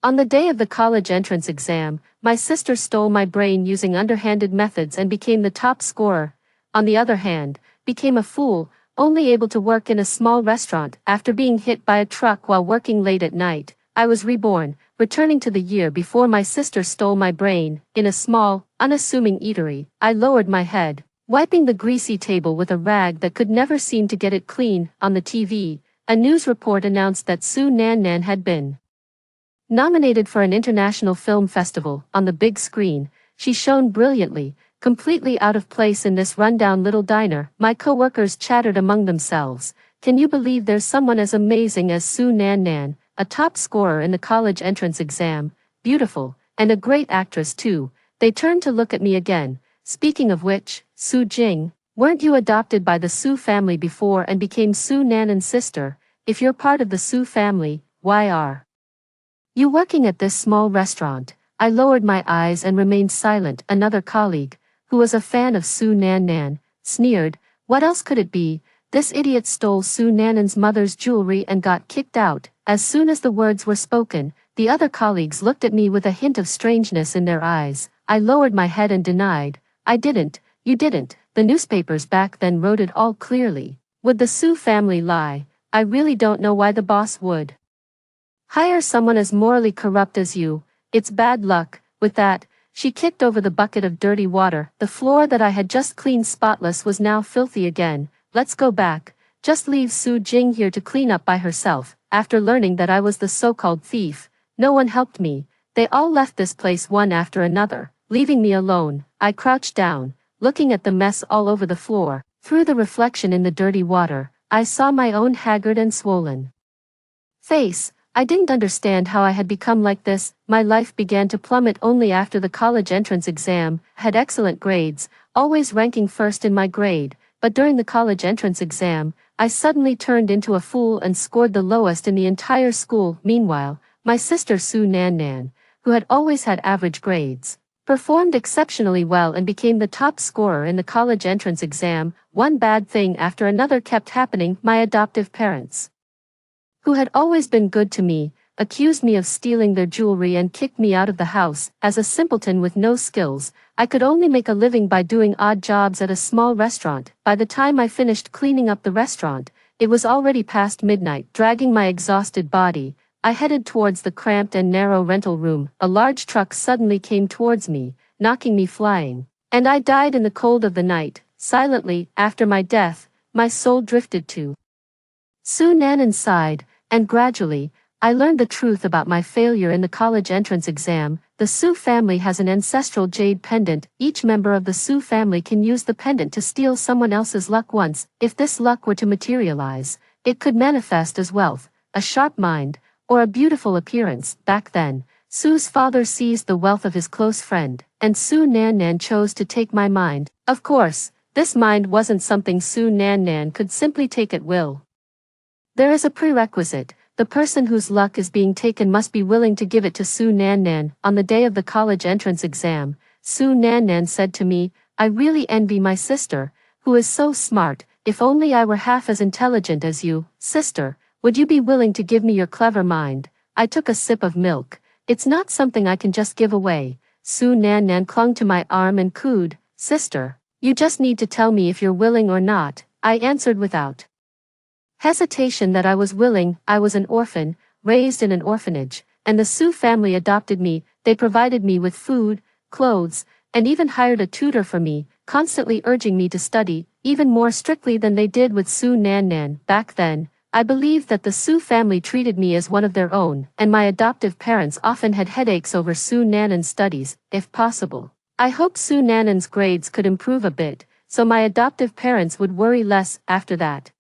On the day of the college entrance exam, my sister stole my brain using underhanded methods and became the top scorer. On the other hand, became a fool, only able to work in a small restaurant after being hit by a truck while working late at night. I was reborn, returning to the year before my sister stole my brain. In a small, unassuming eatery, I lowered my head, wiping the greasy table with a rag that could never seem to get it clean. On the TV, a news report announced that Su Nan Nan had been nominated for an international film festival. On the big screen, she shone brilliantly, completely out of place in this rundown little diner. My co-workers chattered among themselves. Can you believe there's someone as amazing as Su Nan Nan, a top scorer in the college entrance exam, beautiful, and a great actress too? They turned to look at me again. Speaking of which, Su Jing, weren't you adopted by the Su family before and became Su Nan's sister? If you're part of the Su family, why are you working at this small restaurant? I lowered my eyes and remained silent. Another colleague, who was a fan of Su Nan, sneered. What else could it be? This idiot stole Su Nan's mother's jewelry and got kicked out. As soon as the words were spoken, the other colleagues looked at me with a hint of strangeness in their eyes. I lowered my head and denied. I didn't. You didn't. The newspapers back then wrote it all clearly. Would the Su family lie? I really don't know why the boss would hire someone as morally corrupt as you. It's bad luck. With that, she kicked over the bucket of dirty water. The floor that I had just cleaned spotless was now filthy again. Let's go back. Just leave Su Jing here to clean up by herself. After learning that I was the so-called thief, no one helped me. They all left this place one after another, leaving me alone. I crouched down, looking at the mess all over the floor. Through the reflection in the dirty water, I saw my own haggard and swollen face. I didn't understand how I had become like this. My life began to plummet only after the college entrance exam. Had excellent grades, always ranking first in my grade, but during the college entrance exam, I suddenly turned into a fool and scored the lowest in the entire school. Meanwhile, my sister Su Nan, who had always had average grades, performed exceptionally well and became the top scorer in the college entrance exam. One bad thing after another kept happening. My adoptive parents, who had always been good to me, accused me of stealing their jewelry and kicked me out of the house. As a simpleton with no skills, I could only make a living by doing odd jobs at a small restaurant. By the time I finished cleaning up the restaurant, it was already past midnight. Dragging my exhausted body, I headed towards the cramped and narrow rental room. A large truck suddenly came towards me, knocking me flying, and I died in the cold of the night. Silently, after my death, my soul drifted to Su Nan's side, and gradually, I learned the truth about my failure in the college entrance exam. The Su family has an ancestral jade pendant. Each member of the Su family can use the pendant to steal someone else's luck once. If this luck were to materialize, it could manifest as wealth, a sharp mind, or a beautiful appearance. Back then, Su's father seized the wealth of his close friend, and Su Nan chose to take my mind. Of course, this mind wasn't something Su Nan could simply take at will. There is a prerequisite. The person whose luck is being taken must be willing to give it to Su Nan. On the day of the college entrance exam, Su Nan said to me, I really envy my sister, who is so smart. If only I were half as intelligent as you. Sister, would you be willing to give me your clever mind? I took a sip of milk. It's not something I can just give away. Su Nan clung to my arm and cooed, Sister, you just need to tell me if you're willing or not. I answered without hesitation that I was willing. I was an orphan, raised in an orphanage, and the Su family adopted me. They provided me with food, clothes, and even hired a tutor for me, constantly urging me to study, even more strictly than they did with Su Nan. Back then, I believed that the Su family treated me as one of their own, and my adoptive parents often had headaches over Su Nan's studies. If possible, I hoped Su Nan's grades could improve a bit, so my adoptive parents would worry less. After that,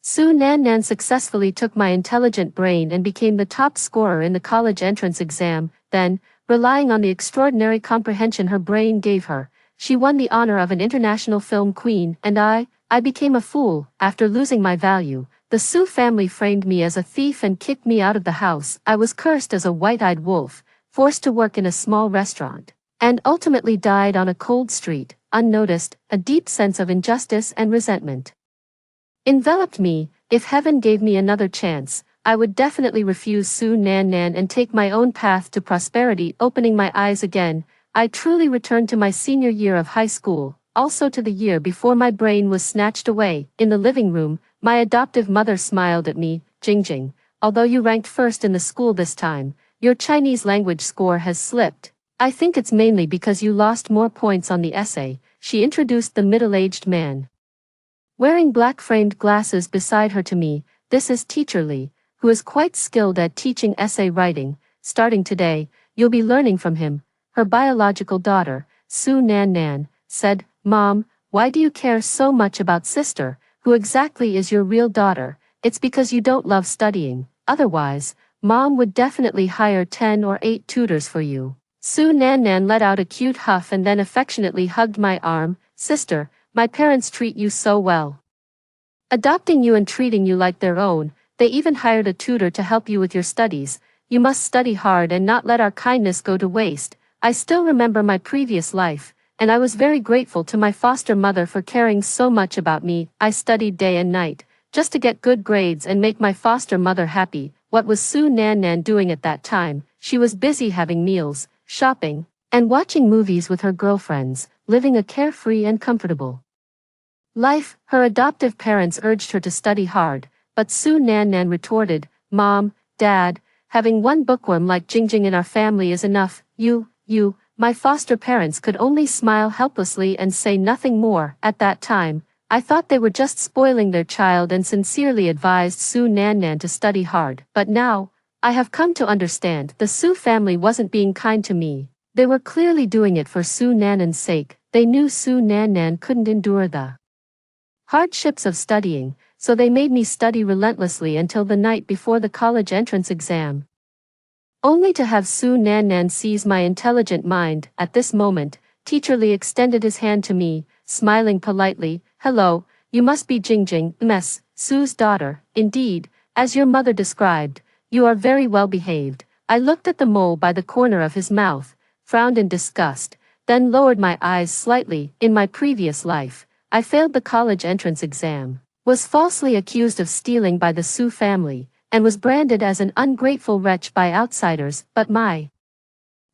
Su Nan successfully took my intelligent brain and became the top scorer in the college entrance exam. Then, relying on the extraordinary comprehension her brain gave her, she won the honor of an international film queen. And I became a fool. After losing my value, the Su family framed me as a thief and kicked me out of the house. I was cursed as a white-eyed wolf, forced to work in a small restaurant, and ultimately died on a cold street, unnoticed. A deep sense of injustice and resentment enveloped me. If heaven gave me another chance, I would definitely refuse Su Nan Nan and take my own path to prosperity. Opening my eyes again, I truly returned to my senior year of high school, also to the year before my brain was snatched away. In the living room, my adoptive mother smiled at me. Jingjing, although you ranked first in the school this time, your Chinese language score has slipped. I think it's mainly because you lost more points on the essay. She introduced the middle-aged man, wearing black-framed glasses beside her to me. This is Teacher Lee, who is quite skilled at teaching essay writing. Starting today, you'll be learning from him. Her biological daughter, Su Nan Nan, said, Mom, why do you care so much about sister? Who exactly is your real daughter? It's because you don't love studying. Otherwise, Mom would definitely hire 10 or 8 tutors for you. Su Nan Nan let out a cute huff and then affectionately hugged my arm. Sister, my parents treat you so well. Adopting you and treating you like their own. They even hired a tutor to help you with your studies. You must study hard and not let our kindness go to waste. I still remember my previous life, and I was very grateful to my foster mother for caring so much about me. I studied day and night, just to get good grades and make my foster mother happy. What was Su Nan Nan doing at that time? She was busy having meals, shopping, and watching movies with her girlfriends, living a carefree and comfortable life. Her adoptive parents urged her to study hard, but Su Nan Nan retorted, Mom, Dad, having one bookworm like Jingjing in our family is enough. My foster parents could only smile helplessly and say nothing more. At that time, I thought they were just spoiling their child and sincerely advised Su Nan Nan to study hard. But now, I have come to understand the Su family wasn't being kind to me. They were clearly doing it for Su Nan Nan's sake. They knew Su Nan Nan couldn't endure the hardships of studying, so they made me study relentlessly until the night before the college entrance exam, only to have Su Nan Nan seize my intelligent mind. At this moment, Teacher Lee extended his hand to me, smiling politely. Hello, you must be Jingjing, Ms. Su's daughter. Indeed, as your mother described, you are very well behaved. I looked at the mole by the corner of his mouth, frowned in disgust, then lowered my eyes slightly. In my previous life, I failed the college entrance exam, was falsely accused of stealing by the Su family, and was branded as an ungrateful wretch by outsiders. But my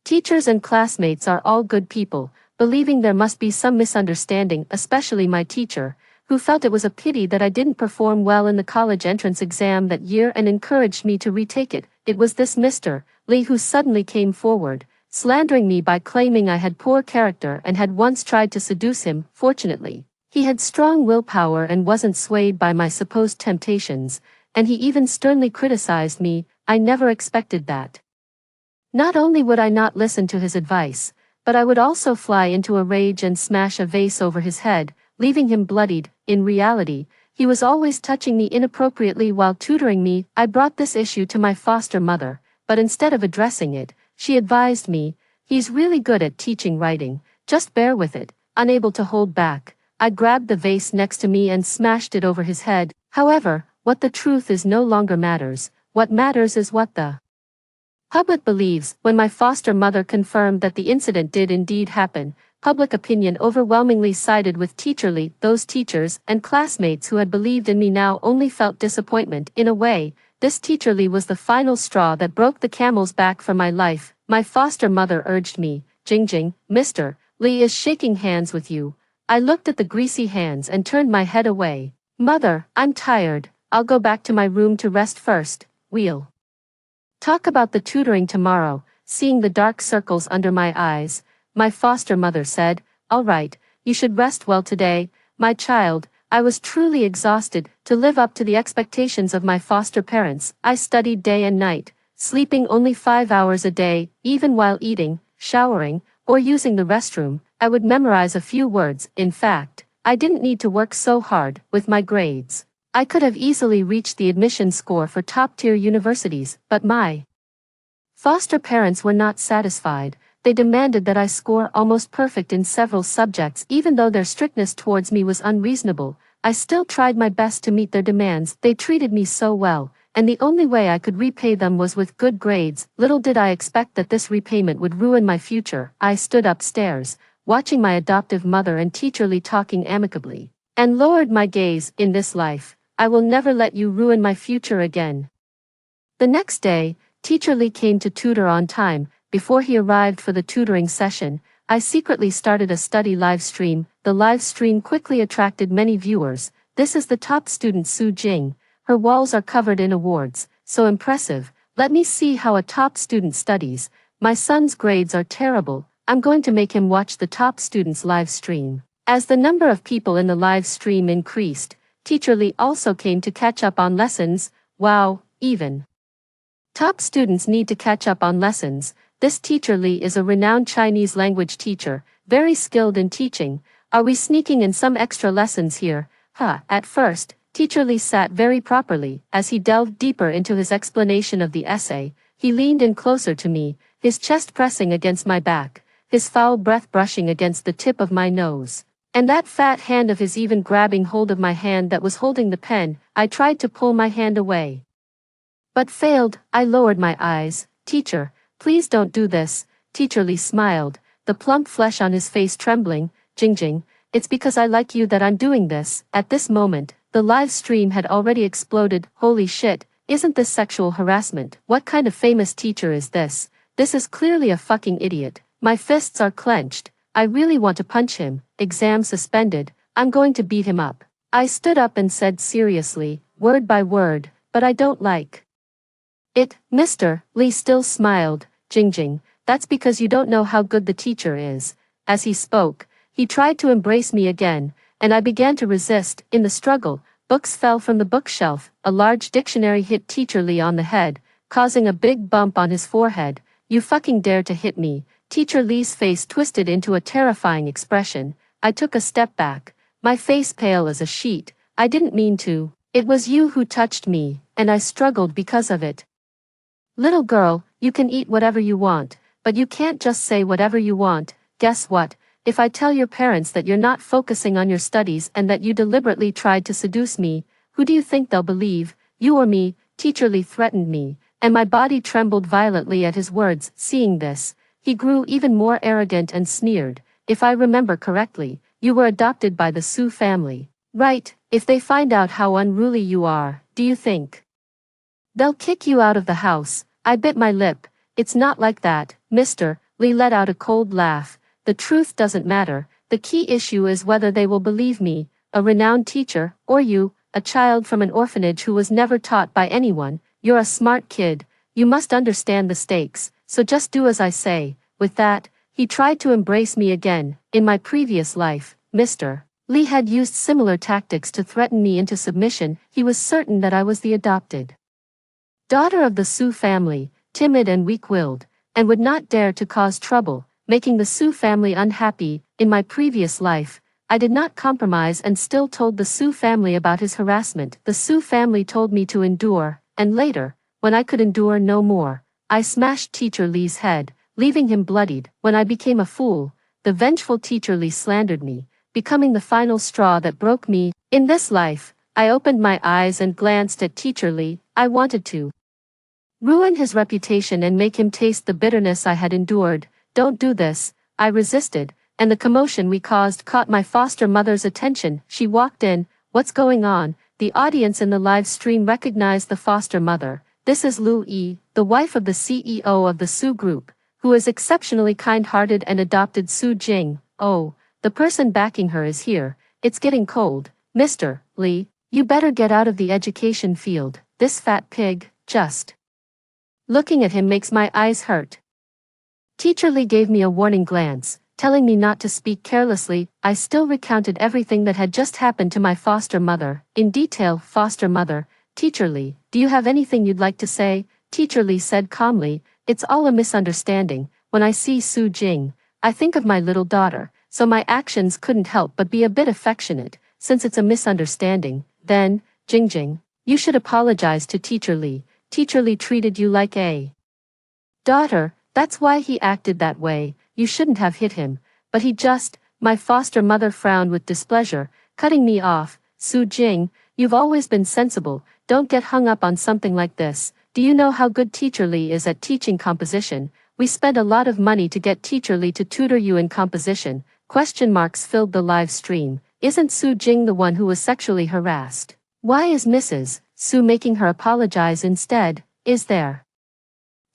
teachers and classmates are all good people, believing there must be some misunderstanding, especially my teacher, who felt it was a pity that I didn't perform well in the college entrance exam that year and encouraged me to retake it. It was this Mr. Lee who suddenly came forward, slandering me by claiming I had poor character and had once tried to seduce him. Fortunately, he had strong willpower and wasn't swayed by my supposed temptations, and he even sternly criticized me. I never expected that. Not only would I not listen to his advice, but I would also fly into a rage and smash a vase over his head, leaving him bloodied. In reality, he was always touching me inappropriately while tutoring me. I brought this issue to my foster mother, but instead of addressing it, she advised me, he's really good at teaching writing, just bear with it. Unable to hold back, I grabbed the vase next to me and smashed it over his head. However, what the truth is no longer matters. What matters is what the public believes. When my foster mother confirmed that the incident did indeed happen, public opinion overwhelmingly sided with Teacher Lee. Those teachers and classmates who had believed in me now only felt disappointment. In a way, this Teacher Lee was the final straw that broke the camel's back for my life. My foster mother urged me, Jingjing, Mr. Lee is shaking hands with you. I looked at the greasy hands and turned my head away. Mother, I'm tired. I'll go back to my room to rest first. We'll talk about the tutoring tomorrow. Seeing the dark circles under my eyes, my foster mother said, all right, you should rest well today, my child. I was truly exhausted. To live up to the expectations of my foster parents, I studied day and night, sleeping only 5 hours a day. Even while eating, showering, or using the restroom, I would memorize a few words. In fact, I didn't need to work so hard. With my grades, I could have easily reached the admission score for top-tier universities, but my foster parents were not satisfied. They demanded that I score almost perfect in several subjects. Even though their strictness towards me was unreasonable, I still tried my best to meet their demands. They treated me so well, and the only way I could repay them was with good grades. Little did I expect that this repayment would ruin my future. I stood upstairs, watching my adoptive mother and Teacher Lee talking amicably, and lowered my gaze. In this life, I will never let you ruin my future again. The next day, Teacher Lee came to tutor on time. Before he arrived for the tutoring session, I secretly started a study live stream. The live stream quickly attracted many viewers. This is the top student Su Jing. Her walls are covered in awards. So impressive. Let me see how a top student studies. My son's grades are terrible. I'm going to make him watch the top student's live stream. As the number of people in the live stream increased, Teacher Lee also came to catch up on lessons. Wow, even top students need to catch up on lessons. This Teacher Lee is a renowned Chinese language teacher, very skilled in teaching. Are we sneaking in some extra lessons here? At first, Teacher Lee sat very properly. As he delved deeper into his explanation of the essay, he leaned in closer to me, his chest pressing against my back, his foul breath brushing against the tip of my nose. And that fat hand of his even grabbing hold of my hand that was holding the pen. I tried to pull my hand away, but failed. I lowered my eyes. Teacher, please don't do this. Teacher Lee smiled, the plump flesh on his face trembling. Jing, it's because I like you that I'm doing this. At this moment, the live stream had already exploded. Holy shit, isn't this sexual harassment? What kind of famous teacher is this? This is clearly a fucking idiot. My fists are clenched. I really want to punch him. Exam suspended. I'm going to beat him up. I stood up and said seriously, word by word, but I don't like it. Mr. Lee still smiled. Jing, that's because you don't know how good the teacher is. As he spoke, he tried to embrace me again, and I began to resist. In the struggle, books fell from the bookshelf. A large dictionary hit Teacher Lee on the head, causing a big bump on his forehead. You fucking dare to hit me. Teacher Lee's face twisted into a terrifying expression. I took a step back, my face pale as a sheet. I didn't mean to. It was you who touched me, and I struggled because of it. Little girl, you can eat whatever you want, but you can't just say whatever you want. Guess what? If I tell your parents that you're not focusing on your studies and that you deliberately tried to seduce me, who do you think they'll believe, you or me? Teacher Lee threatened me, and my body trembled violently at his words. Seeing this, he grew even more arrogant and sneered. If I remember correctly, you were adopted by the Su family, right? If they find out how unruly you are, do you think they'll kick you out of the house? I bit my lip. It's not like that, Mr. Lee let out a cold laugh. The truth doesn't matter. The key issue is whether they will believe me, a renowned teacher, or you, a child from an orphanage who was never taught by anyone. You're a smart kid. You must understand the stakes, so just do as I say. With that, he tried to embrace me again. In my previous life, Mr. Lee had used similar tactics to threaten me into submission. He was certain that I was the adopted daughter of the Su family, timid and weak-willed, and would not dare to cause trouble, making the Su family unhappy. In my previous life, I did not compromise and still told the Su family about his harassment. The Su family told me to endure, and later, when I could endure no more, I smashed Teacher Lee's head, leaving him bloodied. When I became a fool, the vengeful Teacher Lee slandered me, becoming the final straw that broke me. In this life, I opened my eyes and glanced at Teacher Lee. I wanted to ruin his reputation and make him taste the bitterness I had endured. Don't do this. I resisted, and the commotion we caused caught my foster mother's attention. She walked in. What's going on? The audience in the live stream recognized the foster mother. This is Lu Yi, the wife of the CEO of the Su Group, who is exceptionally kind-hearted and adopted Su Jing. Oh, the person backing her is here. It's getting cold. Mr. Lee, you better get out of the education field. This fat pig, just looking at him makes my eyes hurt. Teacher Lee gave me a warning glance, telling me not to speak carelessly. I still recounted everything that had just happened to my foster mother. In detail. Foster mother, Teacher Lee, do you have anything you'd like to say? Teacher Lee said calmly, it's all a misunderstanding. When I see Su Jing, I think of my little daughter, so my actions couldn't help but be a bit affectionate. Since it's a misunderstanding, then, Jing, you should apologize to Teacher Lee. Teacher Lee treated you like a daughter, that's why he acted that way. You shouldn't have hit him, but he just, my foster mother frowned with displeasure, cutting me off. Su Jing, you've always been sensible, don't get hung up on something like this. Do you know how good Teacher Lee is at teaching composition? We spent a lot of money to get Teacher Lee to tutor you in composition. Question marks filled the live stream. Isn't Su Jing the one who was sexually harassed? Why is Mrs. Su making her apologize instead? Is there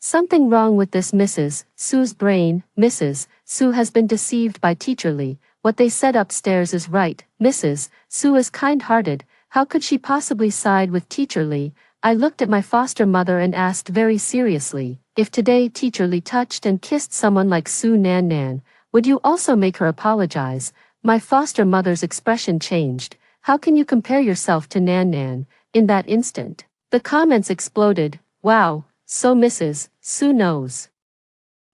something wrong with this Mrs. Su's brain? Mrs. Su has been deceived by Teacher Lee. What they said upstairs is right. Mrs. Su is kind-hearted. How could she possibly side with Teacher Lee? I looked at my foster mother and asked very seriously, if today Teacher Lee touched and kissed someone like Su Nan Nan, would you also make her apologize? My foster mother's expression changed. How can you compare yourself to Nan Nan? In that instant, the comments exploded. Wow, so Mrs. Su knows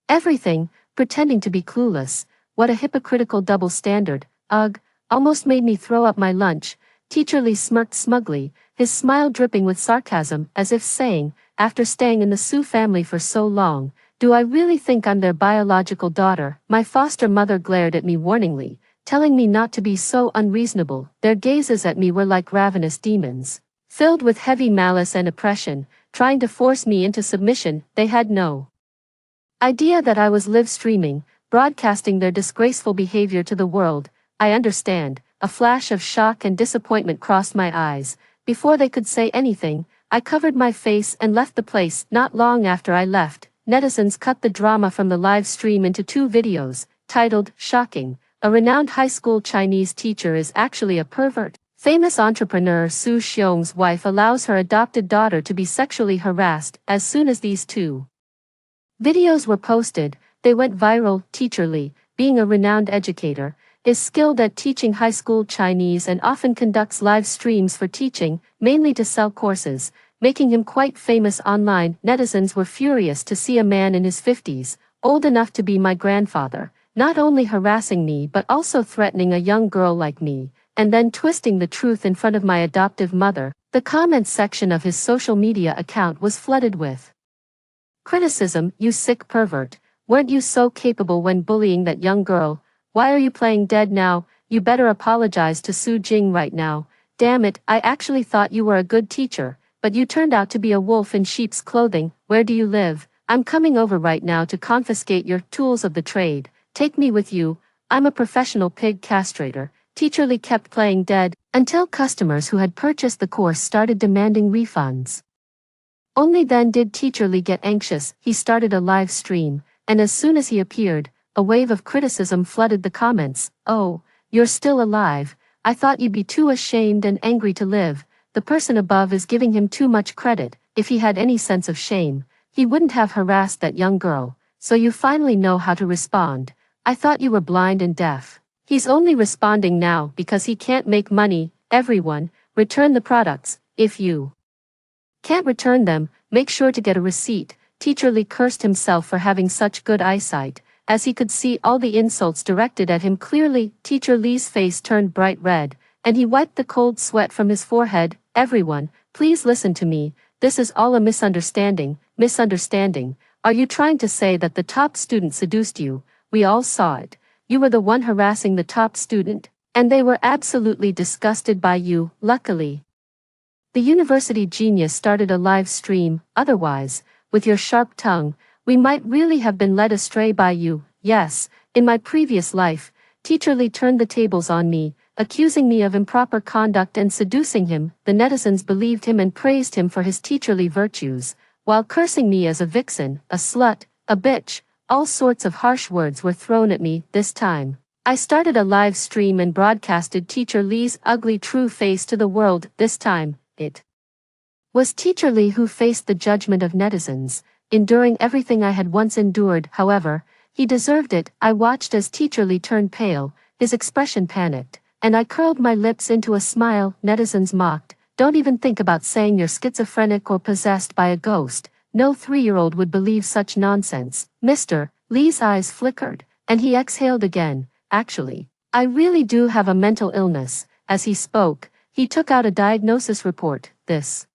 everything, pretending to be clueless. What a hypocritical double standard. Ugh, almost made me throw up my lunch. Teacher Lee smirked smugly, his smile dripping with sarcasm, as if saying, after staying in the Su family for so long, do I really think I'm their biological daughter? My foster mother glared at me warningly, telling me not to be so unreasonable. Their gazes at me were like ravenous demons, filled with heavy malice and oppression, trying to force me into submission. They had no idea that I was live streaming, broadcasting their disgraceful behavior to the world. I understand. A flash of shock and disappointment crossed my eyes. Before they could say anything, I covered my face and left the place. Not long after I left, netizens cut the drama from the live stream into 2 videos, titled, Shocking, a renowned high school Chinese teacher is actually a pervert. Famous entrepreneur Su Xiong's wife allows her adopted daughter to be sexually harassed. As soon as these 2 videos were posted, they went viral. Teacher Lee, being a renowned educator, is skilled at teaching high school Chinese and often conducts live streams for teaching, mainly to sell courses, making him quite famous online. Netizens were furious to see a man in his 50s, old enough to be my grandfather, not only harassing me but also threatening a young girl like me, and then twisting the truth in front of my adoptive mother. The comments section of his social media account was flooded with criticism. You sick pervert, weren't you so capable when bullying that young girl? Why are you playing dead now? You better apologize to Su Jing right now. Damn it, I actually thought you were a good teacher, but you turned out to be a wolf in sheep's clothing. Where do you live? I'm coming over right now to confiscate your tools of the trade. Take me with you. I'm a professional pig castrator. Teacher Lee kept playing dead, until customers who had purchased the course started demanding refunds. Only then did Teacher Lee get anxious. He started a live stream, and as soon as he appeared, a wave of criticism flooded the comments. Oh, you're still alive. I thought you'd be too ashamed and angry to live. The person above is giving him too much credit. If he had any sense of shame, he wouldn't have harassed that young girl. So you finally know how to respond. I thought you were blind and deaf. He's only responding now because he can't make money. Everyone, return the products. If you can't return them, make sure to get a receipt. Teacher Lee cursed himself for having such good eyesight, as he could see all the insults directed at him clearly. Teacher Lee's face turned bright red, and he wiped the cold sweat from his forehead. Everyone, please listen to me. This is all a misunderstanding. Misunderstanding? Are you trying to say that the top student seduced you? We all saw it. You were the one harassing the top student, and they were absolutely disgusted by you. Luckily, the university genius started a live stream. Otherwise, with your sharp tongue, we might really have been led astray by you. Yes, in my previous life, Teacher Lee turned the tables on me, accusing me of improper conduct and seducing him. The netizens believed him and praised him for his teacherly virtues, while cursing me as a vixen, a slut, a bitch. All sorts of harsh words were thrown at me. This time, I started a live stream and broadcasted Teacher Lee's ugly true face to the world. This time, it was Teacher Lee who faced the judgment of netizens, enduring everything I had once endured. However, he deserved it. I watched as Teacher Lee turned pale, his expression panicked, and I curled my lips into a smile. Netizens mocked, don't even think about saying you're schizophrenic or possessed by a ghost. No 3-year-old would believe such nonsense. Mr. Lee's eyes flickered, and he exhaled again. Actually, I really do have a mental illness. As he spoke, he took out a diagnosis report. This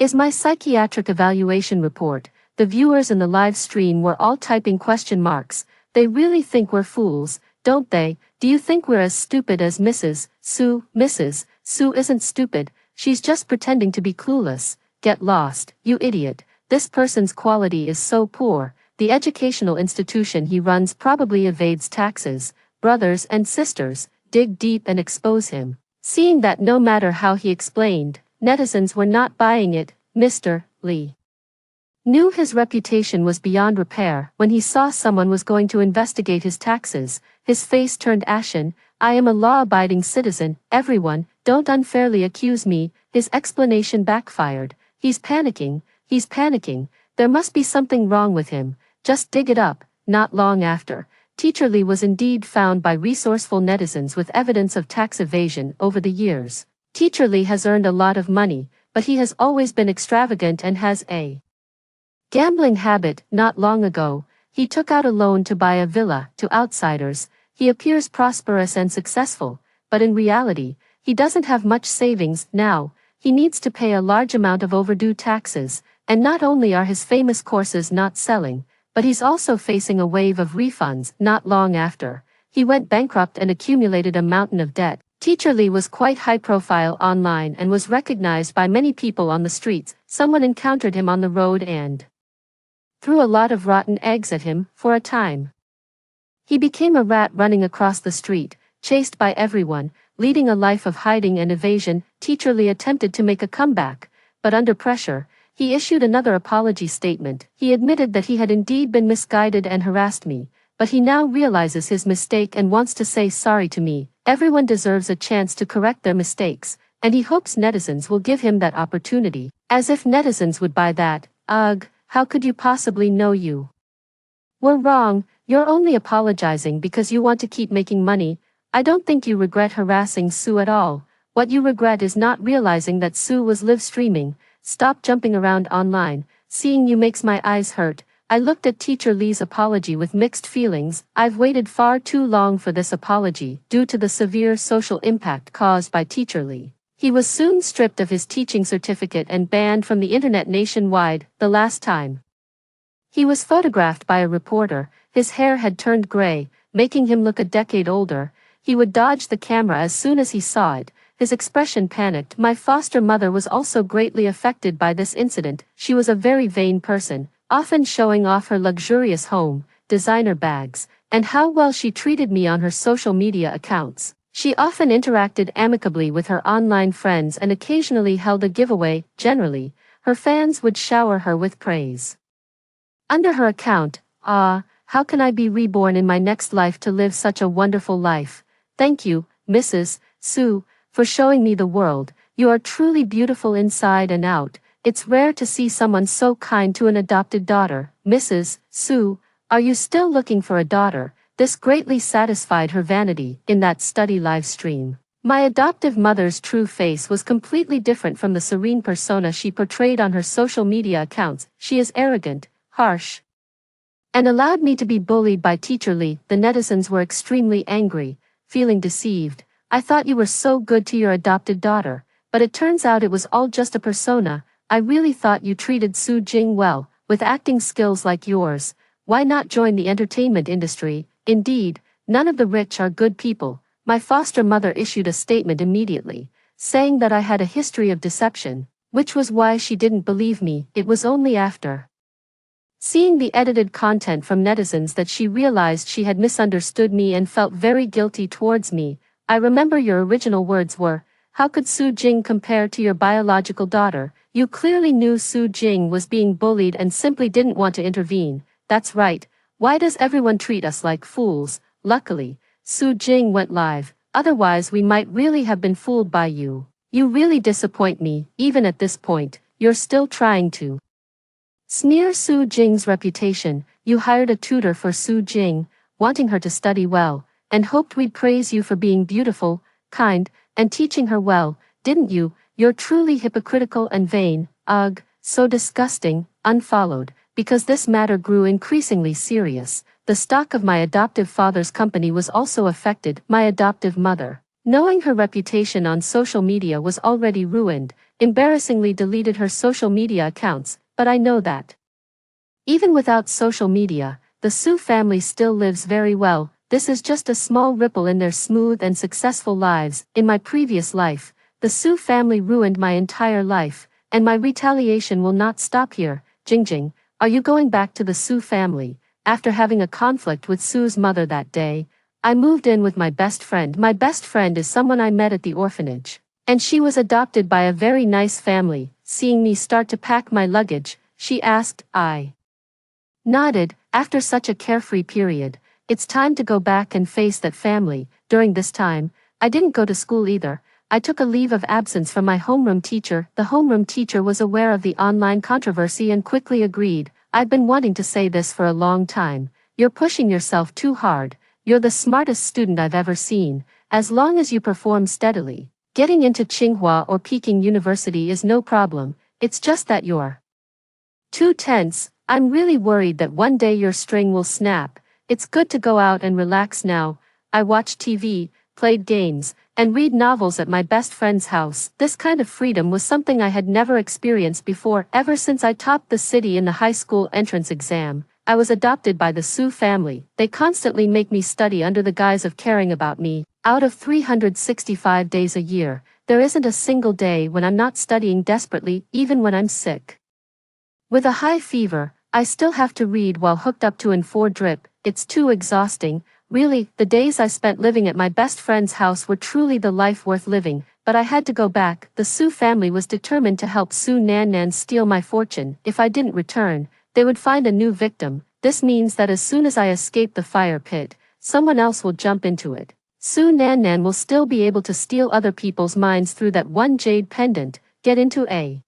is my psychiatric evaluation report. The viewers in the live stream were all typing question marks. They really think we're fools, don't they? Do you think we're as stupid as Mrs. Su? Mrs. Su isn't stupid, she's just pretending to be clueless. Get lost, you idiot. This person's quality is so poor, the educational institution he runs probably evades taxes. Brothers and sisters, dig deep and expose him. Seeing that no matter how he explained, netizens were not buying it. Mr. Lee Knew his reputation was beyond repair. When he saw someone was going to investigate his taxes, his face turned ashen. I am a law-abiding citizen, everyone, don't unfairly accuse me. His explanation backfired. He's panicking, there must be something wrong with him, just dig it up. Not long after, Teacher Lee was indeed found by resourceful netizens with evidence of tax evasion over the years. Teacher Lee has earned a lot of money, but he has always been extravagant and has a gambling habit. Not long ago, he took out a loan to buy a villa. To outsiders, he appears prosperous and successful, but in reality, he doesn't have much savings now. He needs to pay a large amount of overdue taxes, and not only are his famous courses not selling, but he's also facing a wave of refunds. Not long after, he went bankrupt and accumulated a mountain of debt. Teacher Lee was quite high profile online and was recognized by many people on the streets. Someone encountered him on the road and threw a lot of rotten eggs at him. For a time, he became a rat running across the street, chased by everyone, leading a life of hiding and evasion. Teacher Lee attempted to make a comeback, but under pressure, he issued another apology statement. He admitted that he had indeed been misguided and harassed me, but he now realizes his mistake and wants to say sorry to me. Everyone deserves a chance to correct their mistakes, and he hopes netizens will give him that opportunity. As if netizens would buy that. Ugh, how could you possibly know you were wrong? You're only apologizing because you want to keep making money. I don't think you regret harassing Sue at all. What you regret is not realizing that Sue was live streaming. Stop jumping around online. Seeing you makes my eyes hurt. I looked at Teacher Lee's apology with mixed feelings. I've waited far too long for this apology due to the severe social impact caused by Teacher Lee. He was soon stripped of his teaching certificate and banned from the internet nationwide. The last time he was photographed by a reporter, his hair had turned gray, making him look a decade older. He would dodge the camera as soon as he saw it. His expression panicked. My foster mother was also greatly affected by this incident. She was a very vain person, often showing off her luxurious home, designer bags, and how well she treated me on her social media accounts. She often interacted amicably with her online friends and occasionally held a giveaway. Generally, her fans would shower her with praise under her account. How can I be reborn in my next life to live such a wonderful life? Thank you, Mrs. Sue, for showing me the world. You are truly beautiful inside and out. It's rare to see someone so kind to an adopted daughter. Mrs. Sue, are you still looking for a daughter? This greatly satisfied her vanity. In that study live stream, my adoptive mother's true face was completely different from the serene persona she portrayed on her social media accounts. She is arrogant, harsh, and allowed me to be bullied by Teacher Lee. The netizens were extremely angry, feeling deceived. I thought you were so good to your adopted daughter, but it turns out it was all just a persona. I really thought you treated Sue Jing well. With acting skills like yours, why not join the entertainment industry? Indeed, none of the rich are good people. My foster mother issued a statement immediately, saying that I had a history of deception, which was why she didn't believe me. It was only after seeing the edited content from netizens that she realized she had misunderstood me and felt very guilty towards me. I remember your original words were, "How could Sue Jing compare to your biological daughter?" You clearly knew Sue Jing was being bullied and simply didn't want to intervene. That's right. Why does everyone treat us like fools? Luckily, Sue Jing went live, otherwise we might really have been fooled by you. You really disappoint me. Even at this point, you're still trying to smear Sue Jing's reputation. You hired a tutor for Sue Jing, wanting her to study well, and hoped we'd praise you for being beautiful, kind, and teaching her well, didn't you? You're truly hypocritical and vain. Ugh, so disgusting. Unfollowed. Because this matter grew increasingly serious, the stock of my adoptive father's company was also affected. My adoptive mother, knowing her reputation on social media was already ruined, embarrassingly deleted her social media accounts. But I know that even without social media, the Sue family still lives very well. This is just a small ripple in their smooth and successful lives. In my previous life, the Sue family ruined my entire life, and my retaliation will not stop here. Jingjing, are you going back to the Sue family? After having a conflict with Sue's mother that day, I moved in with my best friend. My best friend is someone I met at the orphanage, and she was adopted by a very nice family. Seeing me start to pack my luggage, she asked. I nodded. After such a carefree period, it's time to go back and face that family. During this time, I didn't go to school either. I took a leave of absence from my homeroom teacher. The homeroom teacher was aware of the online controversy and quickly agreed. I've been wanting to say this for a long time. You're pushing yourself too hard. You're the smartest student I've ever seen. As long as you perform steadily, getting into Tsinghua or Peking University is no problem. It's just that you're too tense. I'm really worried that one day your string will snap. It's good to go out and relax now. I watched TV, played games, and read novels at my best friend's house. This kind of freedom was something I had never experienced before. Ever since I topped the city in the high school entrance exam, I was adopted by the Su family. They constantly make me study under the guise of caring about me. Out of 365 days a year, there isn't a single day when I'm not studying desperately, even when I'm sick. With a high fever, I still have to read while hooked up to an 4 drip. It's too exhausting. Really, the days I spent living at my best friend's house were truly the life worth living, but I had to go back. The Su family was determined to help Su Nan steal my fortune. If I didn't return, they would find a new victim. This means that as soon as I escape the fire pit, someone else will jump into it. Su Nan will still be able to steal other people's minds through that one jade pendant, get into a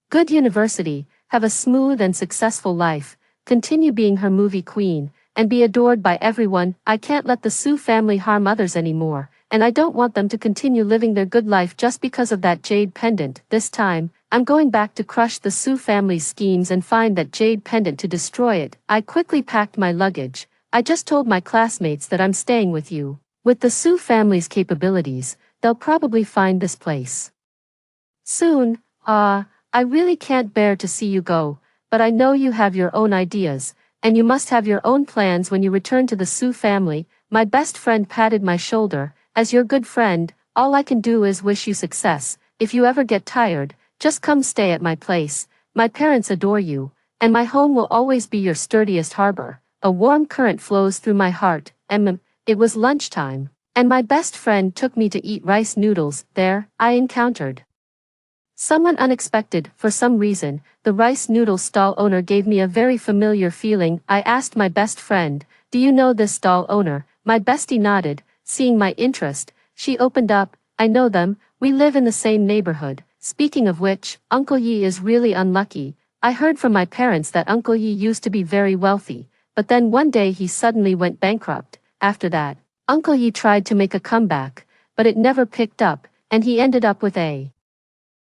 good university, have a smooth and successful life, continue being her movie queen, and be adored by everyone. I can't let the Su family harm others anymore, and I don't want them to continue living their good life just because of that jade pendant. This time, I'm going back to crush the Su family's schemes and find that jade pendant to destroy it. I quickly packed my luggage. I just told my classmates that I'm staying with you. With the Su family's capabilities, they'll probably find this place soon. I really can't bear to see you go, but I know you have your own ideas, and you must have your own plans when you return to the Su family. My best friend patted my shoulder. As your good friend, all I can do is wish you success. If you ever get tired, just come stay at my place. My parents adore you, and my home will always be your sturdiest harbor. A warm current flows through my heart. It was lunchtime, and my best friend took me to eat rice noodles. There, I encountered someone unexpected. For some reason, the rice noodle stall owner gave me a very familiar feeling. I asked my best friend, "Do you know this stall owner?" My bestie nodded. Seeing my interest, she opened up, "I know them, we live in the same neighborhood. Speaking of which, Uncle Yi is really unlucky. I heard from my parents that Uncle Yi used to be very wealthy, but then one day he suddenly went bankrupt. After that, Uncle Yi tried to make a comeback, but it never picked up, and he ended up with a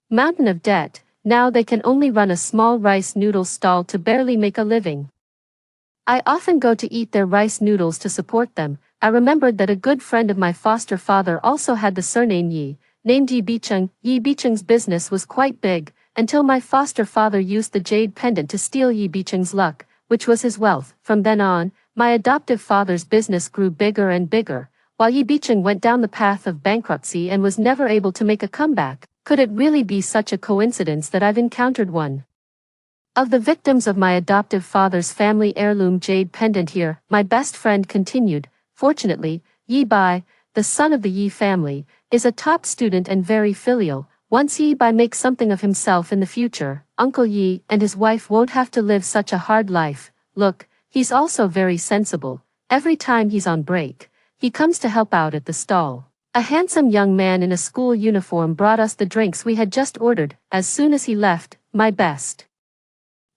mountain of debt. Now they can only run a small rice noodle stall to barely make a living. I often go to eat their rice noodles to support them." I remembered that a good friend of my foster father also had the surname Yi, named Yi Bicheng. Yi Bicheng's business was quite big, until my foster father used the jade pendant to steal Yi Bicheng's luck, which was his wealth. From then on, my adoptive father's business grew bigger and bigger, while Yi Bicheng went down the path of bankruptcy and was never able to make a comeback. Could it really be such a coincidence that I've encountered one of the victims of my adoptive father's family heirloom jade pendant here? My best friend continued. Fortunately, Yi Bai, the son of the Yi family, is a top student and very filial. Once Yi Bai makes something of himself in the future, Uncle Yi and his wife won't have to live such a hard life. Look, he's also very sensible. Every time he's on break, he comes to help out at the stall. A handsome young man in a school uniform brought us the drinks we had just ordered. As soon as he left, my best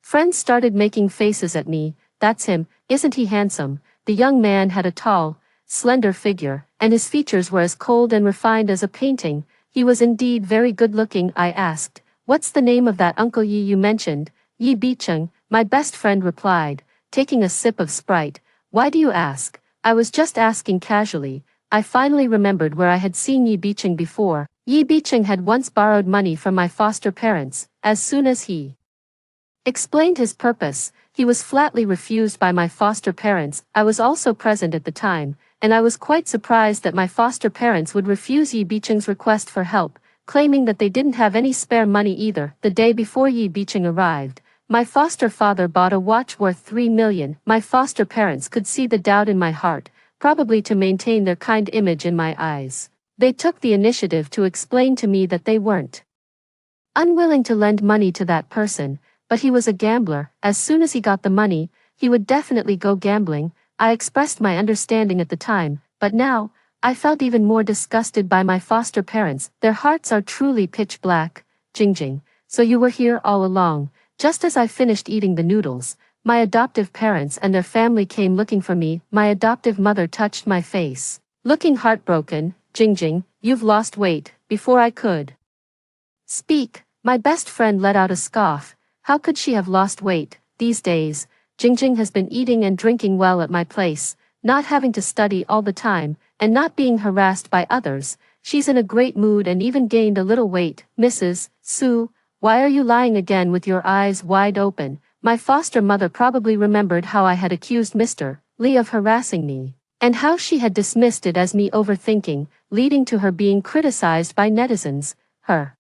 friend started making faces at me. "That's him, isn't he handsome?" The young man had a tall, slender figure, and his features were as cold and refined as a painting. He was indeed very good-looking. I asked, "What's the name of that Uncle Yi you mentioned?" "Yi Bicheng," my best friend replied, taking a sip of Sprite. "Why do you ask?" "I was just asking casually." I finally remembered where I had seen Yi Bicheng before. Yi Bicheng had once borrowed money from my foster parents. As soon as he explained his purpose, he was flatly refused by my foster parents. I was also present at the time, and I was quite surprised that my foster parents would refuse Yi Bicheng's request for help, claiming that they didn't have any spare money either. The day before Yi Bicheng arrived, my foster father bought a watch worth 3 million. My foster parents could see the doubt in my heart, probably to maintain their kind image in my eyes. They took the initiative to explain to me that they weren't unwilling to lend money to that person, but he was a gambler. As soon as he got the money, he would definitely go gambling. I expressed my understanding at the time, but now, I felt even more disgusted by my foster parents. Their hearts are truly pitch black. Jingjing, so you were here all along. Just as I finished eating the noodles, my adoptive parents and their family came looking for me. My adoptive mother touched my face. Looking heartbroken, Jingjing, you've lost weight. Before I could speak, my best friend let out a scoff. How could she have lost weight? These days, Jingjing has been eating and drinking well at my place, not having to study all the time, and not being harassed by others. She's in a great mood and even gained a little weight. Mrs. Su, why are you lying again with your eyes wide open? My foster mother probably remembered how I had accused Mr. Lee of harassing me, and how she had dismissed it as me overthinking, leading to her being criticized by netizens. Her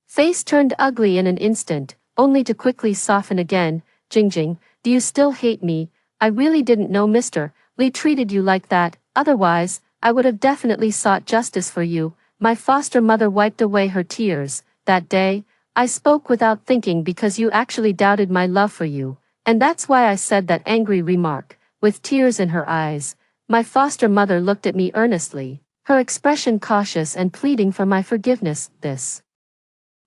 face turned ugly in an instant, only to quickly soften again. Jingjing, do you still hate me? I really didn't know Mr. Lee treated you like that, otherwise, I would have definitely sought justice for you. My foster mother wiped away her tears. That day, I spoke without thinking because you actually doubted my love for you, and that's why I said that angry remark. With tears in her eyes, my foster mother looked at me earnestly, her expression cautious and pleading for my forgiveness. This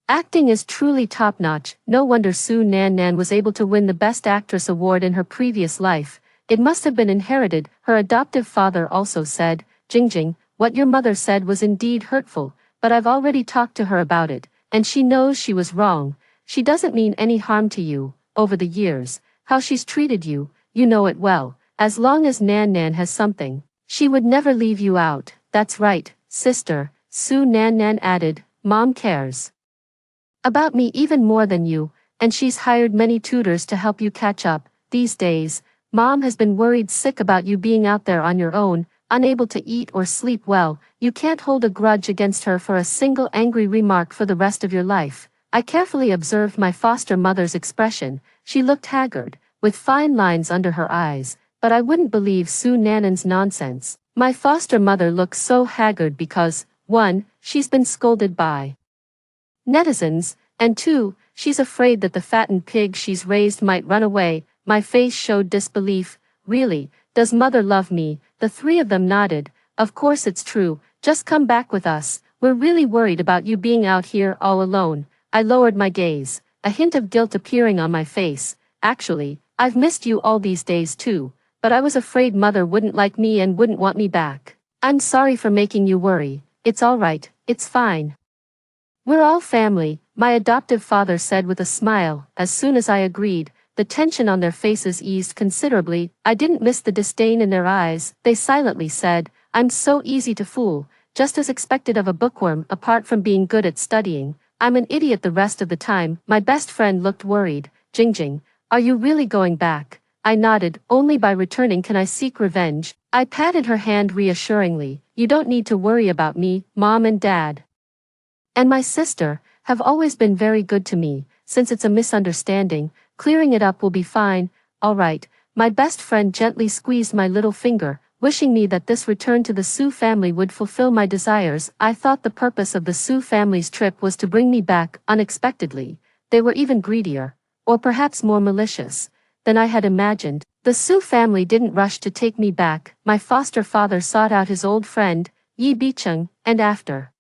acting is truly top-notch. No wonder Su Nan was able to win the Best Actress award in her previous life. It must have been inherited. Her adoptive father also said, Jingjing, what your mother said was indeed hurtful, but I've already talked to her about it, and she knows she was wrong. She doesn't mean any harm to you. Over the years, how she's treated you, you know it well. As long as Nan has something, she would never leave you out. That's right, sister, Su Nan added. Mom cares about me even more than you, and she's hired many tutors to help you catch up. These days, Mom has been worried sick about you being out there on your own, unable to eat or sleep well. You can't hold a grudge against her for a single angry remark for the rest of your life. I carefully observed my foster mother's expression. She looked haggard, with fine lines under her eyes, but I wouldn't believe Su Nan's nonsense. My foster mother looks so haggard because, 1, she's been scolded by netizens, and 2, she's afraid that the fattened pig she's raised might run away. My face showed disbelief. Really, does mother love me? The three of them nodded. Of course it's true, just come back with us. We're really worried about you being out here all alone. I lowered my gaze, a hint of guilt appearing on my face. Actually, I've missed you all these days too, but I was afraid mother wouldn't like me and wouldn't want me back. I'm sorry for making you worry. It's all right, it's fine. We're all family, my adoptive father said with a smile. As soon as I agreed, the tension on their faces eased considerably. I didn't miss the disdain in their eyes. They silently said, I'm so easy to fool, just as expected of a bookworm. Apart from being good at studying, I'm an idiot the rest of the time. My best friend looked worried. Jingjing, are you really going back? I nodded. Only by returning can I seek revenge. I patted her hand reassuringly. You don't need to worry about me. Mom and Dad and my sister have always been very good to me. Since it's a misunderstanding, clearing it up will be fine. All right. My best friend gently squeezed my little finger, wishing me that this return to the Su family would fulfill my desires. I thought the purpose of the Su family's trip was to bring me back. Unexpectedly, they were even greedier, or perhaps more malicious, than I had imagined. The Su family didn't rush to take me back. My foster father sought out his old friend, Yi Bicheng, and after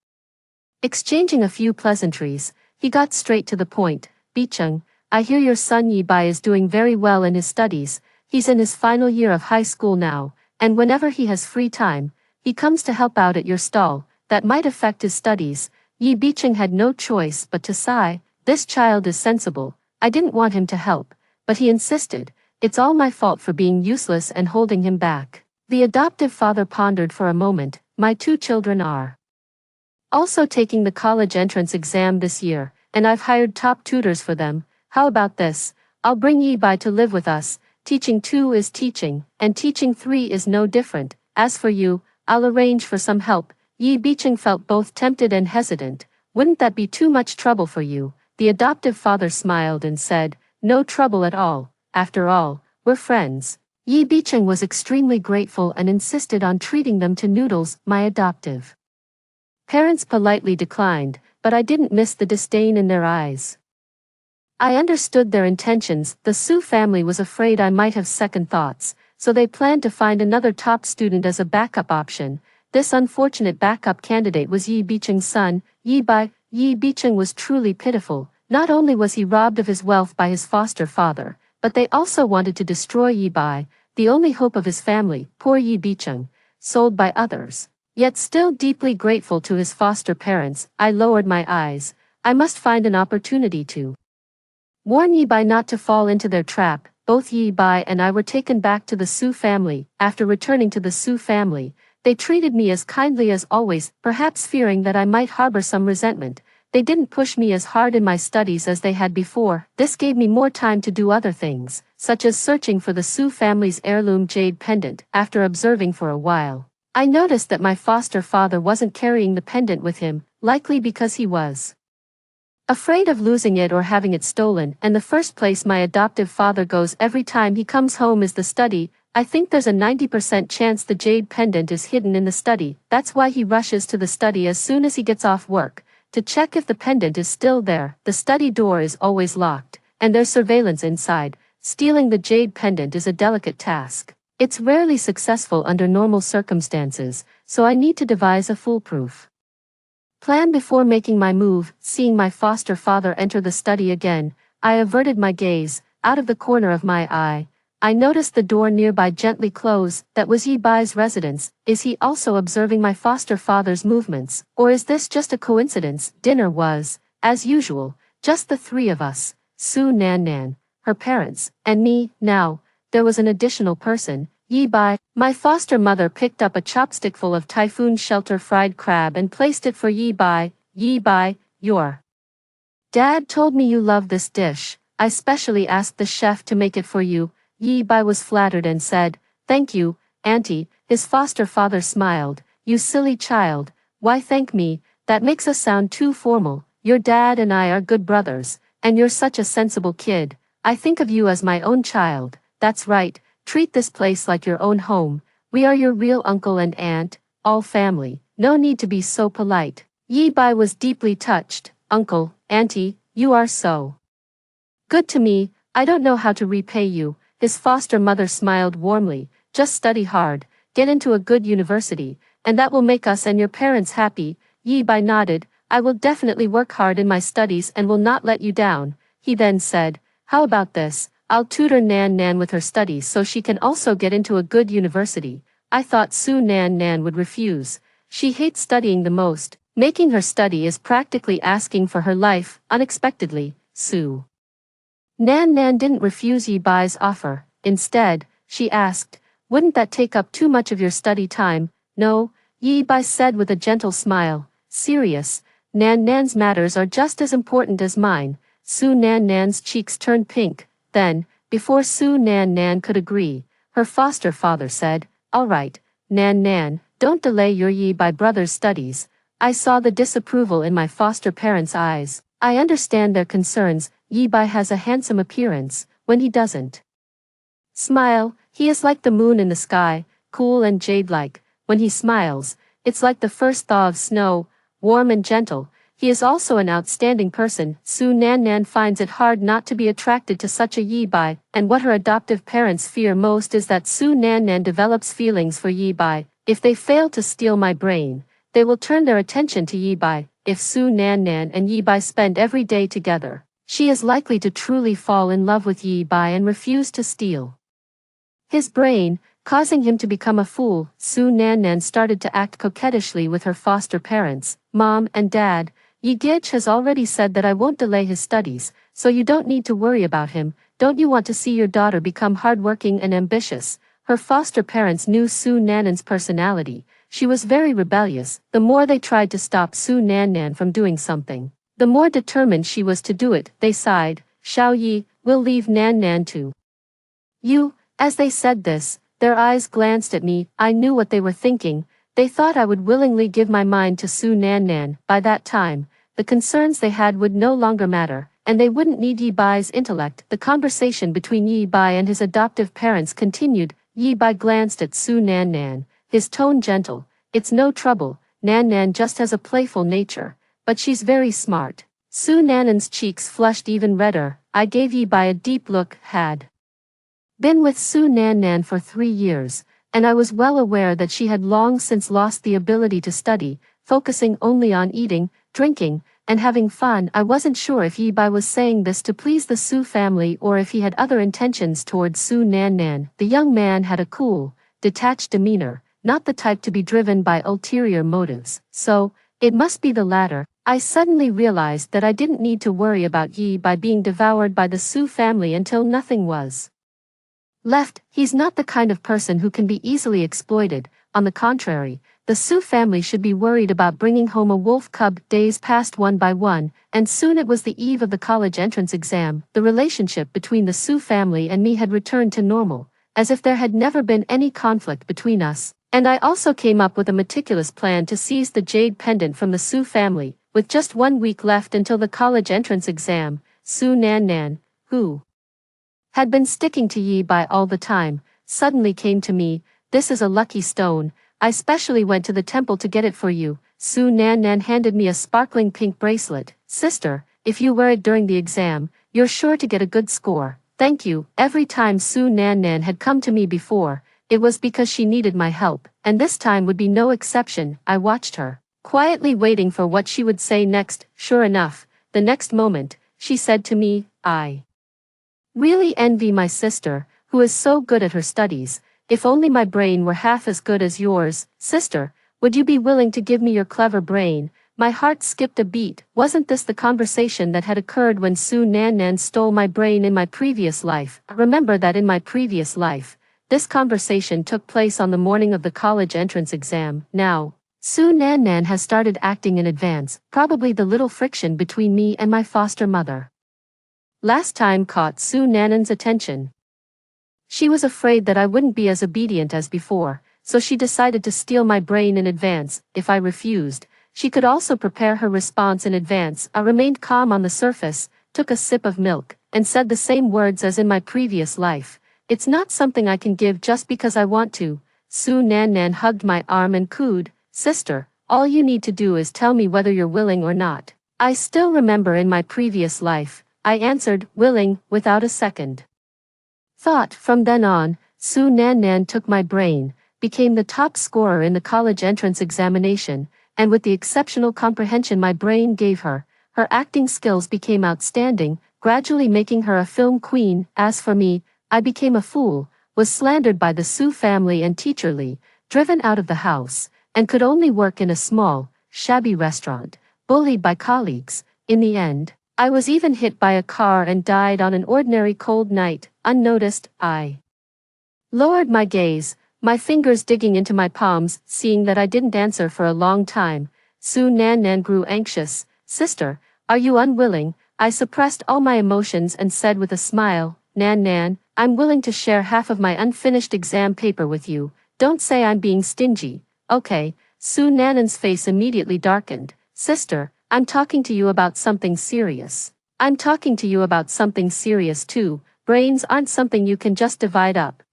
exchanging a few pleasantries, he got straight to the point. Bicheng, I hear your son Yi Bai is doing very well in his studies. He's in his final year of high school now, and whenever he has free time, he comes to help out at your stall. That might affect his studies. Yi Bicheng had no choice but to sigh. This child is sensible. I didn't want him to help, but he insisted. It's all my fault for being useless and holding him back. The adoptive father pondered for a moment. My 2 children are also taking the college entrance exam this year, and I've hired top tutors for them. How about this? I'll bring Yi Bai to live with us. Teaching 2 is teaching, and teaching 3 is no different. As for you, I'll arrange for some help. Yi Bicheng felt both tempted and hesitant. Wouldn't that be too much trouble for you? The adoptive father smiled and said, no trouble at all. After all, we're friends. Yi Bicheng was extremely grateful and insisted on treating them to noodles. My adoptive parents politely declined, but I didn't miss the disdain in their eyes. I understood their intentions. The Su family was afraid I might have second thoughts, so they planned to find another top student as a backup option. This unfortunate backup candidate was Yi Bicheng's son, Yi Bai. Yi Bicheng was truly pitiful. Not only was he robbed of his wealth by his foster father, but they also wanted to destroy Yi Bai, the only hope of his family. Poor Yi Bicheng, sold by others. Yet still deeply grateful to his foster parents, I lowered my eyes. I must find an opportunity to warn Yi Bai not to fall into their trap. Both Yi Bai and I were taken back to the Su family. After returning to the Su family, they treated me as kindly as always, perhaps fearing that I might harbor some resentment. They didn't push me as hard in my studies as they had before. This gave me more time to do other things, such as searching for the Su family's heirloom jade pendant. After observing for a while, I noticed that my foster father wasn't carrying the pendant with him, likely because he was afraid of losing it or having it stolen, and the first place my adoptive father goes every time he comes home is the study. I think there's a 90% chance the jade pendant is hidden in the study. That's why he rushes to the study as soon as he gets off work, to check if the pendant is still there. The study door is always locked, and there's surveillance inside. Stealing the jade pendant is a delicate task. It's rarely successful under normal circumstances, so I need to devise a foolproof plan before making my move. Seeing my foster father enter the study again, I averted my gaze. Out of the corner of my eye, I noticed the door nearby gently close. That was Yi Bai's residence. Is he also observing my foster father's movements, or is this just a coincidence? Dinner was, as usual, just the three of us, Su Nan, her parents, and me. Now, there was an additional person, Yi Bai. My foster mother picked up a chopstickful of Typhoon Shelter fried crab and placed it for Yi Bai. Yi Bai, your dad told me you love this dish. I specially asked the chef to make it for you. Yi Bai was flattered and said, "Thank you, Auntie." His foster father smiled. "You silly child, why thank me? That makes us sound too formal. Your dad and I are good brothers, and you're such a sensible kid. I think of you as my own child." "That's right. Treat this place like your own home. We are your real uncle and aunt, all family. No need to be so polite." Yi Bai was deeply touched. "Uncle, Auntie, you are so good to me. I don't know how to repay you." His foster mother smiled warmly. "Just study hard, get into a good university, and that will make us and your parents happy." Yi Bai nodded. "I will definitely work hard in my studies and will not let you down." He then said, "How about this? I'll tutor Nan with her studies so she can also get into a good university." I thought Su Nan would refuse. She hates studying the most. Making her study is practically asking for her life. Unexpectedly, Su Nan didn't refuse Yi Bai's offer. Instead, she asked, "Wouldn't that take up too much of your study time?" "No," Yi Bai said with a gentle smile. "Serious, Nan's matters are just as important as mine." Su Nan's cheeks turned pink. Then, before Su Nan could agree, her foster father said, "All right, Nan, don't delay your Yi Bai brother's studies." I saw the disapproval in my foster parents' eyes. I understand their concerns. Yi Bai has a handsome appearance. When he doesn't smile, he is like the moon in the sky, cool and jade-like. When he smiles, it's like the first thaw of snow, warm and gentle. He is also an outstanding person. Su Nan finds it hard not to be attracted to such a Yi Bai, and what her adoptive parents fear most is that Su Nan develops feelings for Yi Bai. If they fail to steal my brain, they will turn their attention to Yi Bai. If Su Nan and Yi Bai spend every day together, she is likely to truly fall in love with Yi Bai and refuse to steal his brain, causing him to become a fool. Su Nan started to act coquettishly with her foster parents. "Mom and Dad, Yi Gich has already said that I won't delay his studies, so you don't need to worry about him. Don't you want to see your daughter become hardworking and ambitious?" Her foster parents knew Su Nan's personality. She was very rebellious. The more they tried to stop Su Nan from doing something, the more determined she was to do it. They sighed. "Xiao Yi, we'll leave Nan to you." As they said this, their eyes glanced at me. I knew what they were thinking. They thought I would willingly give my mind to Su Nan. By that time, the concerns they had would no longer matter, and they wouldn't need Yi Bai's intellect. The conversation between Yi Bai and his adoptive parents continued. Yi Bai glanced at Su Nan, his tone gentle. "It's no trouble, Nan just has a playful nature, but she's very smart." Su Nan's cheeks flushed even redder. I gave Yi Bai a deep look. Had been with Su Nan Nan for 3 years, and I was well aware that she had long since lost the ability to study, focusing only on eating, drinking, and having fun. I wasn't sure if Yi Bai was saying this to please the Su family or if he had other intentions towards Su Nan Nan. The young man had a cool, detached demeanor, not the type to be driven by ulterior motives, so it must be the latter. I suddenly realized that I didn't need to worry about Yi Bai being devoured by the Su family until nothing was left. He's not the kind of person who can be easily exploited. On the contrary, the Su family should be worried about bringing home a wolf cub. Days passed one by one, and soon it was the eve of the college entrance exam. The relationship between the Su family and me had returned to normal, as if there had never been any conflict between us. And I also came up with a meticulous plan to seize the Jade pendant from the Su family. With just 1 week left until the college entrance exam, Su Nan Nan, who had been sticking to Yi Bai all the time, suddenly came to me. This is a lucky stone. I specially went to the temple to get it for you. Su Nan Nan handed me a sparkling pink bracelet. Sister, if you wear it during the exam, you're sure to get a good score. Thank you. Every time Su Nan Nan had come to me before, it was because she needed my help, and this time would be no exception. I watched her, quietly waiting for what she would say next. Sure enough, the next moment, she said to me, I really envy my sister, who is so good at her studies. If only my brain were half as good as yours. Sister, would you be willing to give me your clever brain? My heart skipped a beat. Wasn't this the conversation that had occurred when Su Nan Nan stole my brain in my previous life? Remember that in my previous life, this conversation took place on the morning of the college entrance exam. Now, Su Nan Nan has started acting in advance, probably the little friction between me and my foster mother last time caught Su Nan Nan's attention. She was afraid that I wouldn't be as obedient as before, so she decided to steal my brain in advance. If I refused, she could also prepare her response in advance. I remained calm on the surface, took a sip of milk, and said the same words as in my previous life. It's not something I can give just because I want to. Su Nan Nan hugged my arm and cooed, Sister, all you need to do is tell me whether you're willing or not. I still remember in my previous life, I answered, willing, without a second thought. From then on, Su Nan Nan took my brain, became the top scorer in the college entrance examination, and with the exceptional comprehension my brain gave her, her acting skills became outstanding, gradually making her a film queen. As for me, I became a fool, was slandered by the Su family and teacher Lee, driven out of the house, and could only work in a small, shabby restaurant, bullied by colleagues. In the end, I was even hit by a car and died on an ordinary cold night, unnoticed. I lowered my gaze, my fingers digging into my palms. Seeing that I didn't answer for a long time, Su Nan Nan grew anxious. Sister, are you unwilling? I suppressed all my emotions and said with a smile, Nan Nan, I'm willing to share half of my unfinished exam paper with you. Don't say I'm being stingy. Okay. Su Nan Nan's face immediately darkened. Sister, I'm talking to you about something serious. I'm talking to you about something serious too. Brains aren't something you can just divide up.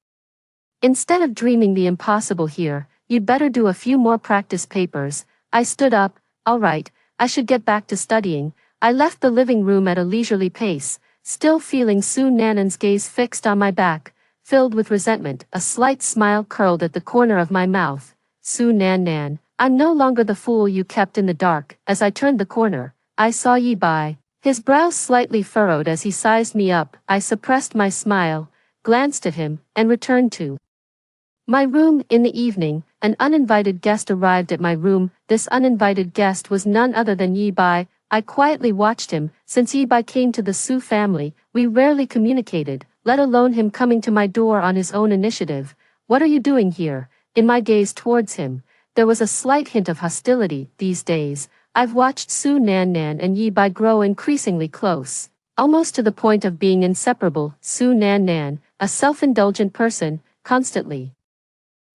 Instead of dreaming the impossible here, you'd better do a few more practice papers. I stood up. All right, I should get back to studying. I left the living room at a leisurely pace, still feeling Su Nan Nan's gaze fixed on my back. Filled with resentment, a slight smile curled at the corner of my mouth. Su Nan Nan, I'm no longer the fool you kept in the dark. As I turned the corner, I saw Yi Bai. His brows slightly furrowed as he sized me up. I suppressed my smile, glanced at him, and returned to my room. In the evening, an uninvited guest arrived at my room. This uninvited guest was none other than Yi Bai. I quietly watched him. Since Yi Bai came to the Su family, we rarely communicated, let alone him coming to my door on his own initiative. What are you doing here? In my gaze towards him, there was a slight hint of hostility. These days, I've watched Su Nan Nan and Yi Bai grow increasingly close, almost to the point of being inseparable. Su Nan Nan, a self-indulgent person, constantly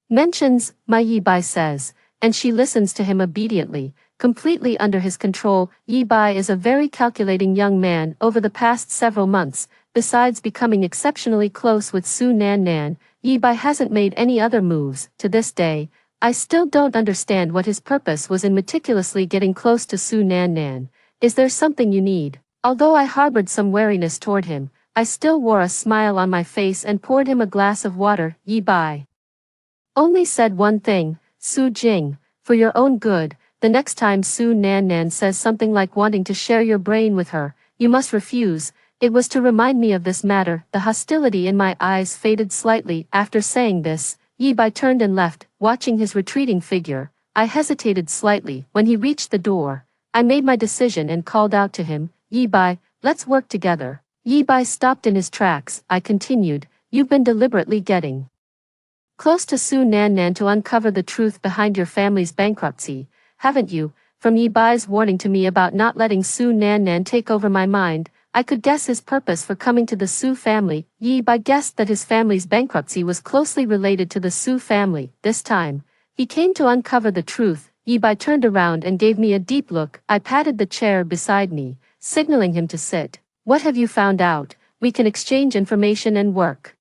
mentions my Yi Bai says, and she listens to him obediently, completely under his control. Yi Bai is a very calculating young man. Over the past several months, besides becoming exceptionally close with Su Nan Nan, Yi Bai hasn't made any other moves. To this day, I still don't understand what his purpose was in meticulously getting close to Su Nan Nan. Is there something you need? Although I harbored some wariness toward him, I still wore a smile on my face and poured him a glass of water. Yi Bai only said one thing, Su Jing, for your own good, the next time Su Nan Nan says something like wanting to share your brain with her, you must refuse. It was to remind me of this matter. The hostility in my eyes faded slightly. After saying this, Yi Bai turned and left, watching his retreating figure. I hesitated slightly. When he reached the door, I made my decision and called out to him, Yi Bai, let's work together. Yi Bai stopped in his tracks. I continued, you've been deliberately getting close to Su Nan Nan to uncover the truth behind your family's bankruptcy, haven't you? From Yi Bai's warning to me about not letting Su Nan Nan take over my mind, I could guess his purpose for coming to the Su family. Yi Bai guessed that his family's bankruptcy was closely related to the Su family. This time, he came to uncover the truth. Yi Bai turned around and gave me a deep look. I patted the chair beside me, signaling him to sit. What have you found out? We can exchange information and work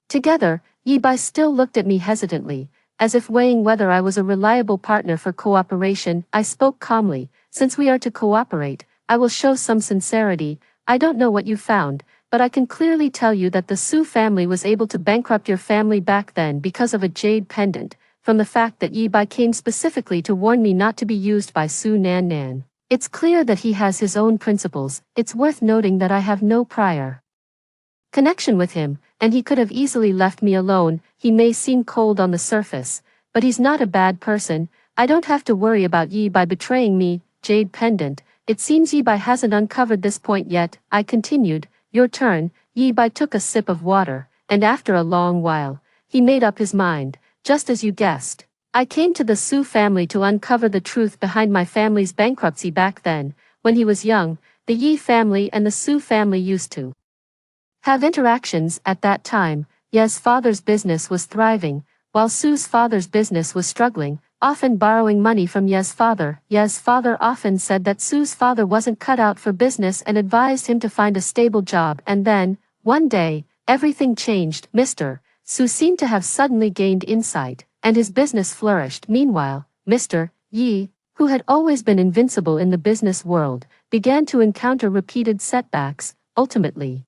together. Yi Bai still looked at me hesitantly, as if weighing whether I was a reliable partner for cooperation. I spoke calmly, since we are to cooperate, I will show some sincerity. I don't know what you found, but I can clearly tell you that the Su family was able to bankrupt your family back then because of a jade pendant, from the fact that Yi Bai came specifically to warn me not to be used by Su Nan Nan. It's clear that he has his own principles. It's worth noting that I have no prior connection with him, and he could have easily left me alone. He may seem cold on the surface, but he's not a bad person. I don't have to worry about Yi Bai betraying me. Jade pendant. It seems Yi Bai hasn't uncovered this point yet. I continued, your turn. Yi Bai took a sip of water, and after a long while, he made up his mind. Just as you guessed, I came to the Su family to uncover the truth behind my family's bankruptcy back then. When he was young, the Yi family and the Su family used to have interactions. At that time, Ye's father's business was thriving, while Su's father's business was struggling, often borrowing money from Ye's father. Ye's father often said that Su's father wasn't cut out for business and advised him to find a stable job. And then, one day, everything changed. Mr. Su seemed to have suddenly gained insight, and his business flourished. Meanwhile, Mr. Yi, who had always been invincible in the business world, began to encounter repeated setbacks, ultimately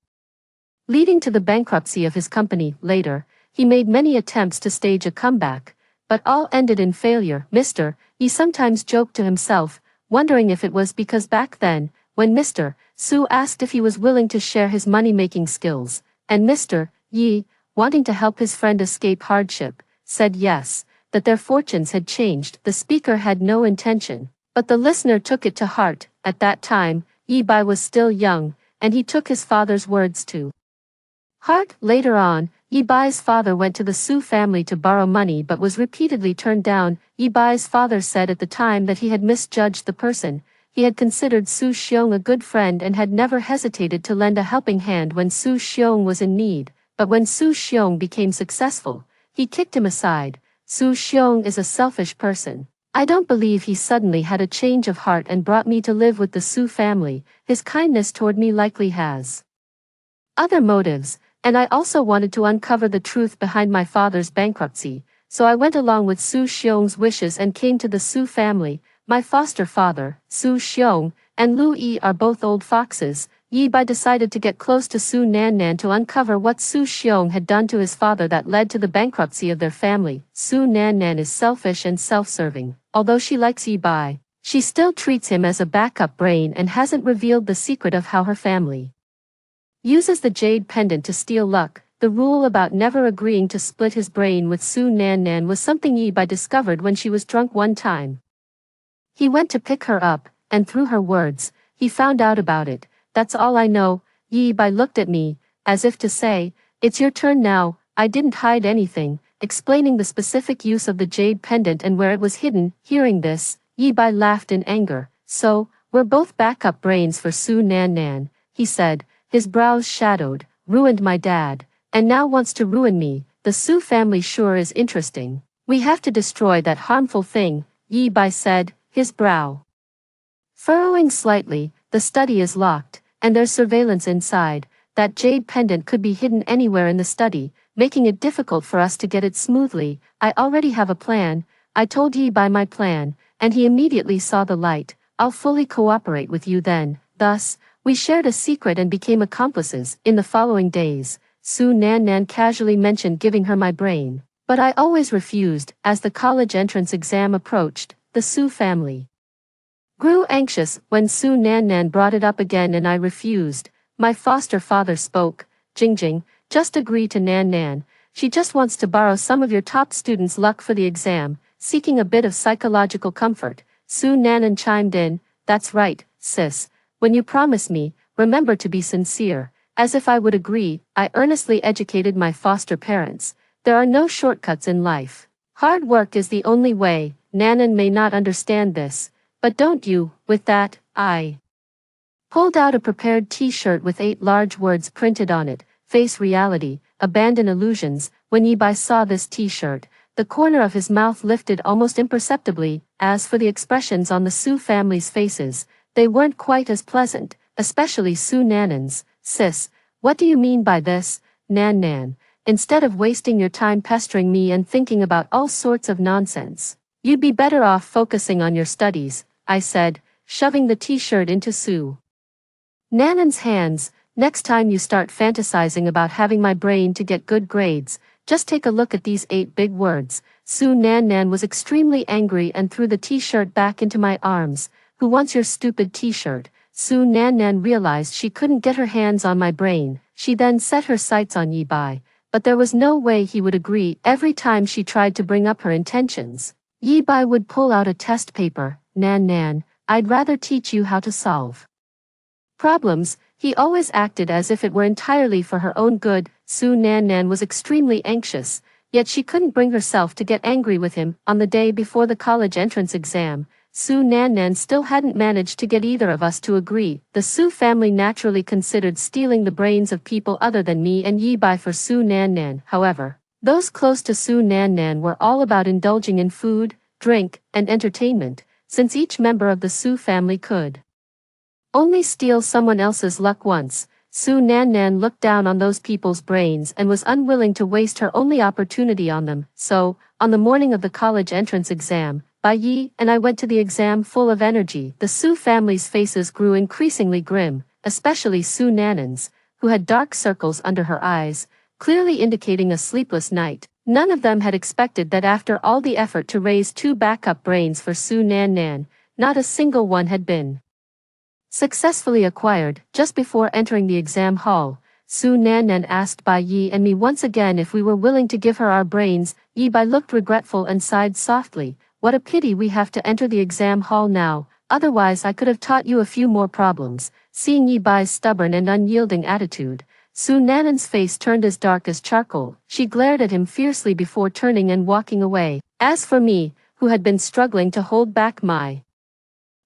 leading to the bankruptcy of his company. Later, he made many attempts to stage a comeback, but all ended in failure. Mr. Yi sometimes joked to himself, wondering if it was because back then, when Mr. Su asked if he was willing to share his money-making skills, and Mr. Yi, wanting to help his friend escape hardship, said yes, that their fortunes had changed. The speaker had no intention, but the listener took it to heart. At that time, Yi Bai was still young, and he took his father's words to heart. Later on, Yi Bai's father went to the Su family to borrow money but was repeatedly turned down. Yi Bai's father said at the time that he had misjudged the person. He had considered Su Xiong a good friend and had never hesitated to lend a helping hand when Su Xiong was in need, but when Su Xiong became successful, he kicked him aside. Su Xiong is a selfish person. I don't believe he suddenly had a change of heart and brought me to live with the Su family. His kindness toward me likely has other motives, and I also wanted to uncover the truth behind my father's bankruptcy, so I went along with Su Xiong's wishes and came to the Su family. My foster father, Su Xiong, and Lu Yi are both old foxes. Yi Bai decided to get close to Su Nan Nan to uncover what Su Xiong had done to his father that led to the bankruptcy of their family. Su Nan Nan is selfish and self-serving. Although she likes Yi Bai, she still treats him as a backup brain and hasn't revealed the secret of how her family uses the jade pendant to steal luck. The rule about never agreeing to split his brain with Su Nan Nan was something Yi Bai discovered when she was drunk one time. He went to pick her up, and through her words, he found out about it. That's all I know. Yi Bai looked at me, as if to say, it's your turn now. I didn't hide anything, explaining the specific use of the jade pendant and where it was hidden. Hearing this, Yi Bai laughed in anger. So, we're both backup brains for Su Nan Nan, he said, his brows shadowed. Ruined my dad, and now wants to ruin me. The Su family sure is interesting. We have to destroy that harmful thing, Yi Bai said, his brow furrowing slightly. The study is locked, and there's surveillance inside. That jade pendant could be hidden anywhere in the study, making it difficult for us to get it smoothly. I already have a plan. I told Yi Bai my plan, and he immediately saw the light. I'll fully cooperate with you then. Thus, We shared a secret and became accomplices. In the following days, Su Nan casually mentioned giving her my brain, but I always refused. As the college entrance exam approached, the Su family grew anxious when Su Nan brought it up again and I refused. My foster father spoke. Jingjing, just agree to Nan. She just wants to borrow some of your top students' luck for the exam, seeking a bit of psychological comfort. Su Nan chimed in, that's right, sis. When you promise me, remember to be sincere. As if I would agree, I earnestly educated my foster parents. There are no shortcuts in life. Hard work is the only way. Nanan may not understand this, but don't you? With that, I pulled out a prepared t-shirt with 8 large words printed on it, face reality, abandon illusions. When Yibai saw this t-shirt, the corner of his mouth lifted almost imperceptibly. As for the expressions on the Su family's faces, they weren't quite as pleasant, especially Su Nanan's. Sis, what do you mean by this? Nan, instead of wasting your time pestering me and thinking about all sorts of nonsense, you'd be better off focusing on your studies, I said, shoving the t-shirt into Su Nanan's hands. Next time you start fantasizing about having my brain to get good grades, just take a look at these 8 big words. Su Nan was extremely angry and threw the t-shirt back into my arms. Who wants your stupid t-shirt? Su Nan realized she couldn't get her hands on my brain. She then set her sights on Yibai, but there was no way he would agree. Every time she tried to bring up her intentions, Yibai would pull out a test paper. Nan, I'd rather teach you how to solve problems. He always acted as if it were entirely for her own good. Su Nan was extremely anxious, yet she couldn't bring herself to get angry with him. On the day before the college entrance exam, Su Nan still hadn't managed to get either of us to agree. The Su family naturally considered stealing the brains of people other than me and Yibai for Su Nan. However, those close to Su Nan were all about indulging in food, drink, and entertainment, since each member of the Su family could only steal someone else's luck once. Su Nan looked down on those people's brains and was unwilling to waste her only opportunity on them. So, on the morning of the college entrance exam, Bai Yi and I went to the exam full of energy. The Su family's faces grew increasingly grim, especially Su Nan's, who had dark circles under her eyes, clearly indicating a sleepless night. None of them had expected that after all the effort to raise 2 backup brains for Su Nan, not a single one had been successfully acquired. Just before entering the exam hall, Su Nan asked Bai Yi and me once again if we were willing to give her our brains. Yi Bai looked regretful and sighed softly. What a pity we have to enter the exam hall now, otherwise I could have taught you a few more problems. Seeing Yi Bai's stubborn and unyielding attitude, Su Nan's face turned as dark as charcoal. She glared at him fiercely before turning and walking away. As for me, who had been struggling to hold back my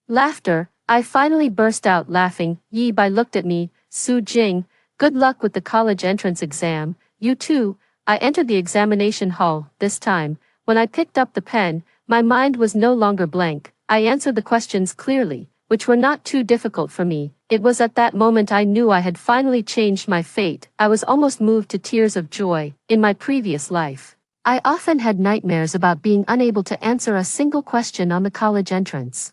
laughter, I finally burst out laughing. Yi Bai looked at me. Su Jing, good luck with the college entrance exam. You too. I entered the examination hall. This time, when I picked up the pen, my mind was no longer blank. I answered the questions clearly, which were not too difficult for me. It was at that moment I knew I had finally changed my fate. I was almost moved to tears of joy. In my previous life, I often had nightmares about being unable to answer a single question on the college entrance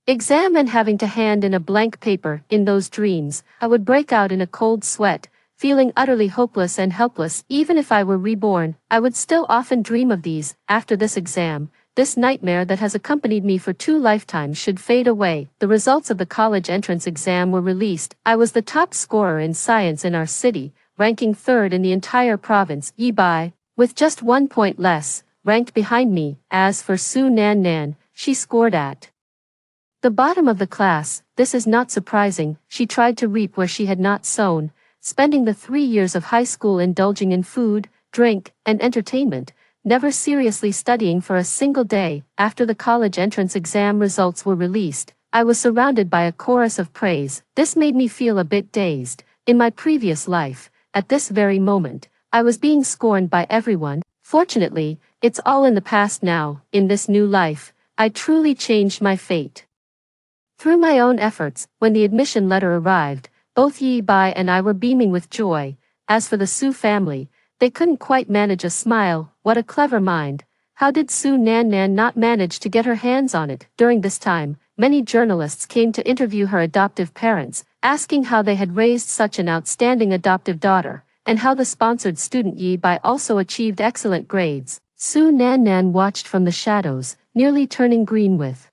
exam and having to hand in a blank paper. In those dreams, I would break out in a cold sweat, feeling utterly hopeless and helpless. Even if I were reborn, I would still often dream of these. After this exam, this nightmare that has accompanied me for 2 lifetimes should fade away. The results of the college entrance exam were released. I was the top scorer in science in our city, ranking 3rd in the entire province. Yi Bai, with just 1 point less, ranked behind me. As for Su Nan, she scored at the bottom of the class. This is not surprising. She tried to reap where she had not sown, spending the 3 years of high school indulging in food, drink, and entertainment, never seriously studying for a single day. After the college entrance exam results were released, I was surrounded by a chorus of praise. This made me feel a bit dazed. In my previous life, at this very moment, I was being scorned by everyone. Fortunately, it's all in the past now. In this new life, I truly changed my fate through my own efforts. When the admission letter arrived, both Yi Bai and I were beaming with joy. As for the Su family, they couldn't quite manage a smile. What a clever mind. How did Su Nan not manage to get her hands on it? During this time, many journalists came to interview her adoptive parents. asking how they had raised such an outstanding adoptive daughter, and how the sponsored student Yi Bai also achieved excellent grades. Su Nan Nan watched from the shadows, nearly turning green with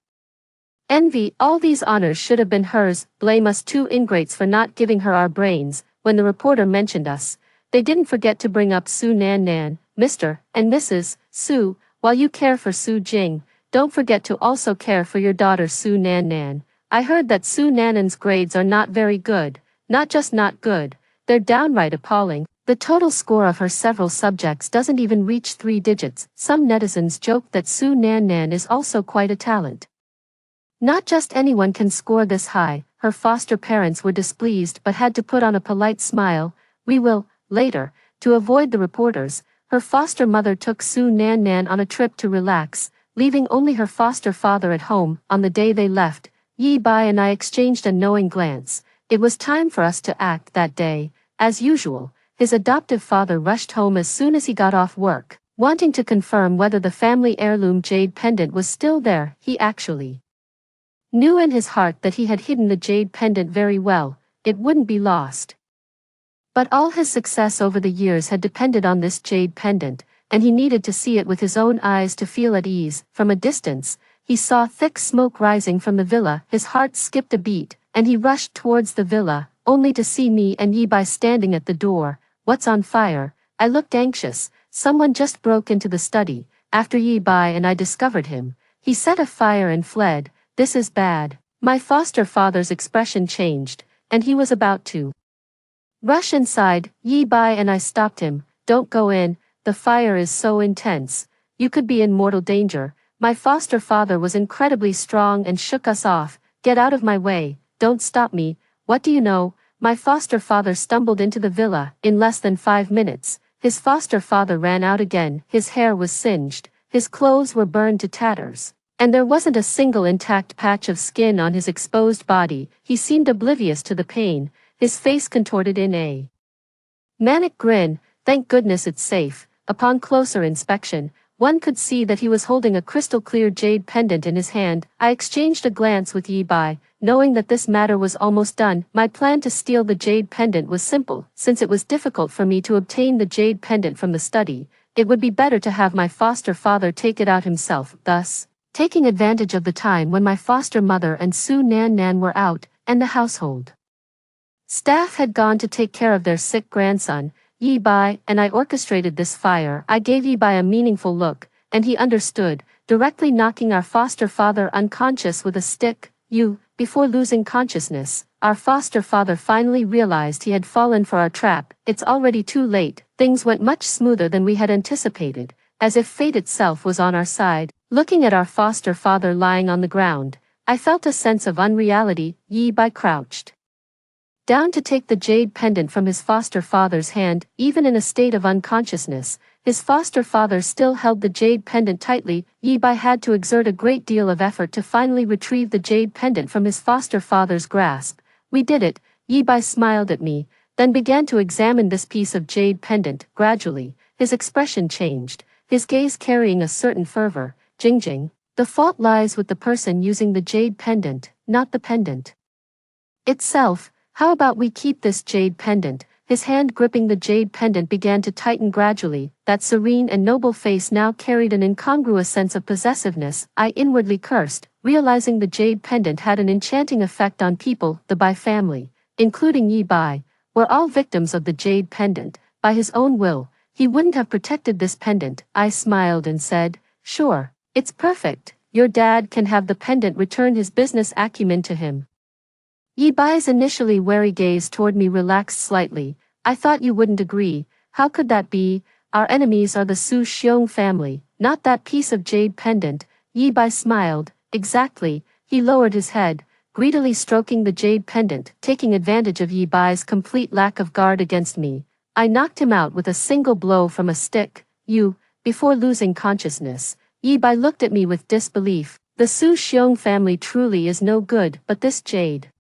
envy. All these honors should have been hers. Blame us two ingrates for not giving her our brains. When the reporter mentioned us, they didn't forget to bring up Su Nan Nan, Mr. and Mrs. Su. While you care for Su Jing, don't forget to also care for your daughter Su Nan Nan. I heard that Su Nanan's grades are not very good. Not just not good, they're downright appalling. The total score of her several subjects doesn't even reach 3 digits. Some netizens joke that Su Nan Nan is also quite a talent. Not just anyone can score this high. Her foster parents were displeased but had to put on a polite smile. We will, later, to avoid the reporters. Her foster mother took Su Nan Nan on a trip to relax, leaving only her foster father at home. On the day they left, Yi Bai and I exchanged a knowing glance. It was time for us to act that day. As usual, his adoptive father rushed home as soon as he got off work, wanting to confirm whether the family heirloom jade pendant was still there. He actually knew in his heart that he had hidden the jade pendant very well. It wouldn't be lost. But all his success over the years had depended on this jade pendant, and he needed to see it with his own eyes to feel at ease. From a distance, he saw thick smoke rising from the villa. His heart skipped a beat, and he rushed towards the villa, only to see me and Yi Bai standing at the door. What's on fire? I looked anxious. Someone just broke into the study. After Yi Bai and I discovered him, he set a fire and fled. This is bad. My foster father's expression changed, and he was about to rush inside. Yi Bai and I stopped him. Don't go in, the fire is so intense. You could be in mortal danger. My foster father was incredibly strong and shook us off. Get out of my way, don't stop me. What do you know? My foster father stumbled into the villa. In less than 5 minutes, his foster father ran out again. His hair was singed, his clothes were burned to tatters, and there wasn't a single intact patch of skin on his exposed body. He seemed oblivious to the pain, his face contorted in a manic grin. Thank goodness it's safe. Upon closer inspection, one could see that he was holding a crystal-clear jade pendant in his hand. I exchanged a glance with Yi Bai, knowing that this matter was almost done. My plan to steal the jade pendant was simple. Since it was difficult for me to obtain the jade pendant from the study, it would be better to have my foster father take it out himself. Thus, taking advantage of the time when my foster mother and Su Nan Nan were out, and the household staff had gone to take care of their sick grandson, Yi Bai and I orchestrated this fire. I gave Yi Bai a meaningful look, and he understood, directly knocking our foster father unconscious with a stick. Before losing consciousness, our foster father finally realized he had fallen for our trap. It's already too late. Things went much smoother than we had anticipated, as if fate itself was on our side. Looking at our foster father lying on the ground, I felt a sense of unreality. Yi Bai crouched down to take the jade pendant from his foster father's hand. Even in a state of unconsciousness, his foster father still held the jade pendant tightly. Yi Bai had to exert a great deal of effort to finally retrieve the jade pendant from his foster father's grasp. We did it. Yi Bai smiled at me, then began to examine this piece of jade pendant. Gradually, his expression changed, his gaze carrying a certain fervor. Jing, the fault lies with the person using the jade pendant, not the pendant itself. How about we keep this jade pendant? His hand gripping the jade pendant began to tighten gradually. That serene and noble face now carried an incongruous sense of possessiveness. I inwardly cursed, realizing the jade pendant had an enchanting effect on people. The Bai family, including Yi Bai, were all victims of the jade pendant. By his own will, he wouldn't have protected this pendant. I smiled and said, sure, it's perfect. Your dad can have the pendant. Return his business acumen to him. Yi Bai's initially wary gaze toward me relaxed slightly. I thought you wouldn't agree. How could that be? Our enemies are the Su Xiong family, not that piece of jade pendant. Yi Bai smiled. Exactly. He lowered his head, greedily stroking the jade pendant. Taking advantage of Yi Bai's complete lack of guard against me, I knocked him out with a single blow from a stick. Before losing consciousness, Yi Bai looked at me with disbelief. The Su Xiong family truly is no good, but this jade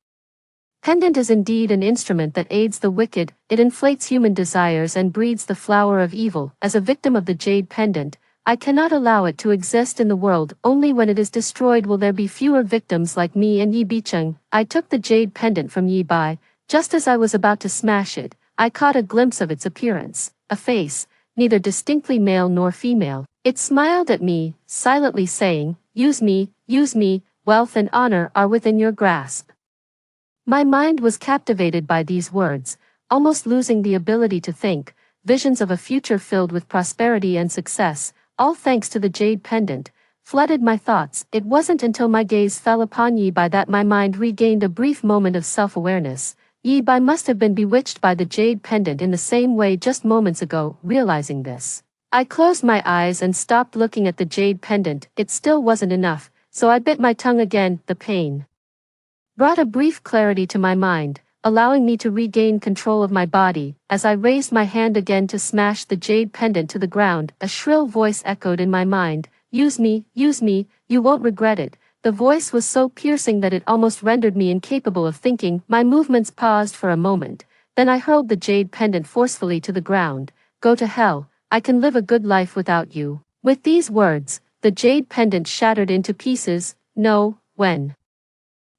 pendant is indeed an instrument that aids the wicked. It inflates human desires and breeds the flower of evil. As a victim of the jade pendant, I cannot allow it to exist in the world. Only when it is destroyed will there be fewer victims like me and Yi Bicheng. I took the jade pendant from Yi Bai. Just as I was about to smash it, I caught a glimpse of its appearance, a face, neither distinctly male nor female. It smiled at me, silently saying, use me, wealth and honor are within your grasp. My mind was captivated by these words, almost losing the ability to think, visions of a future filled with prosperity and success, all thanks to the jade pendant, flooded my thoughts. It wasn't until my gaze fell upon Yi Bai that my mind regained a brief moment of self-awareness. Yi Bai must have been bewitched by the jade pendant in the same way just moments ago. Realizing this, I closed my eyes and stopped looking at the jade pendant. It still wasn't enough, so I bit my tongue again. The pain brought a brief clarity to my mind, allowing me to regain control of my body. As I raised my hand again to smash the jade pendant to the ground, a shrill voice echoed in my mind, use me, you won't regret it. The voice was so piercing that it almost rendered me incapable of thinking. My movements paused for a moment, then I hurled the jade pendant forcefully to the ground. Go to hell, I can live a good life without you. With these words, the jade pendant shattered into pieces. No, when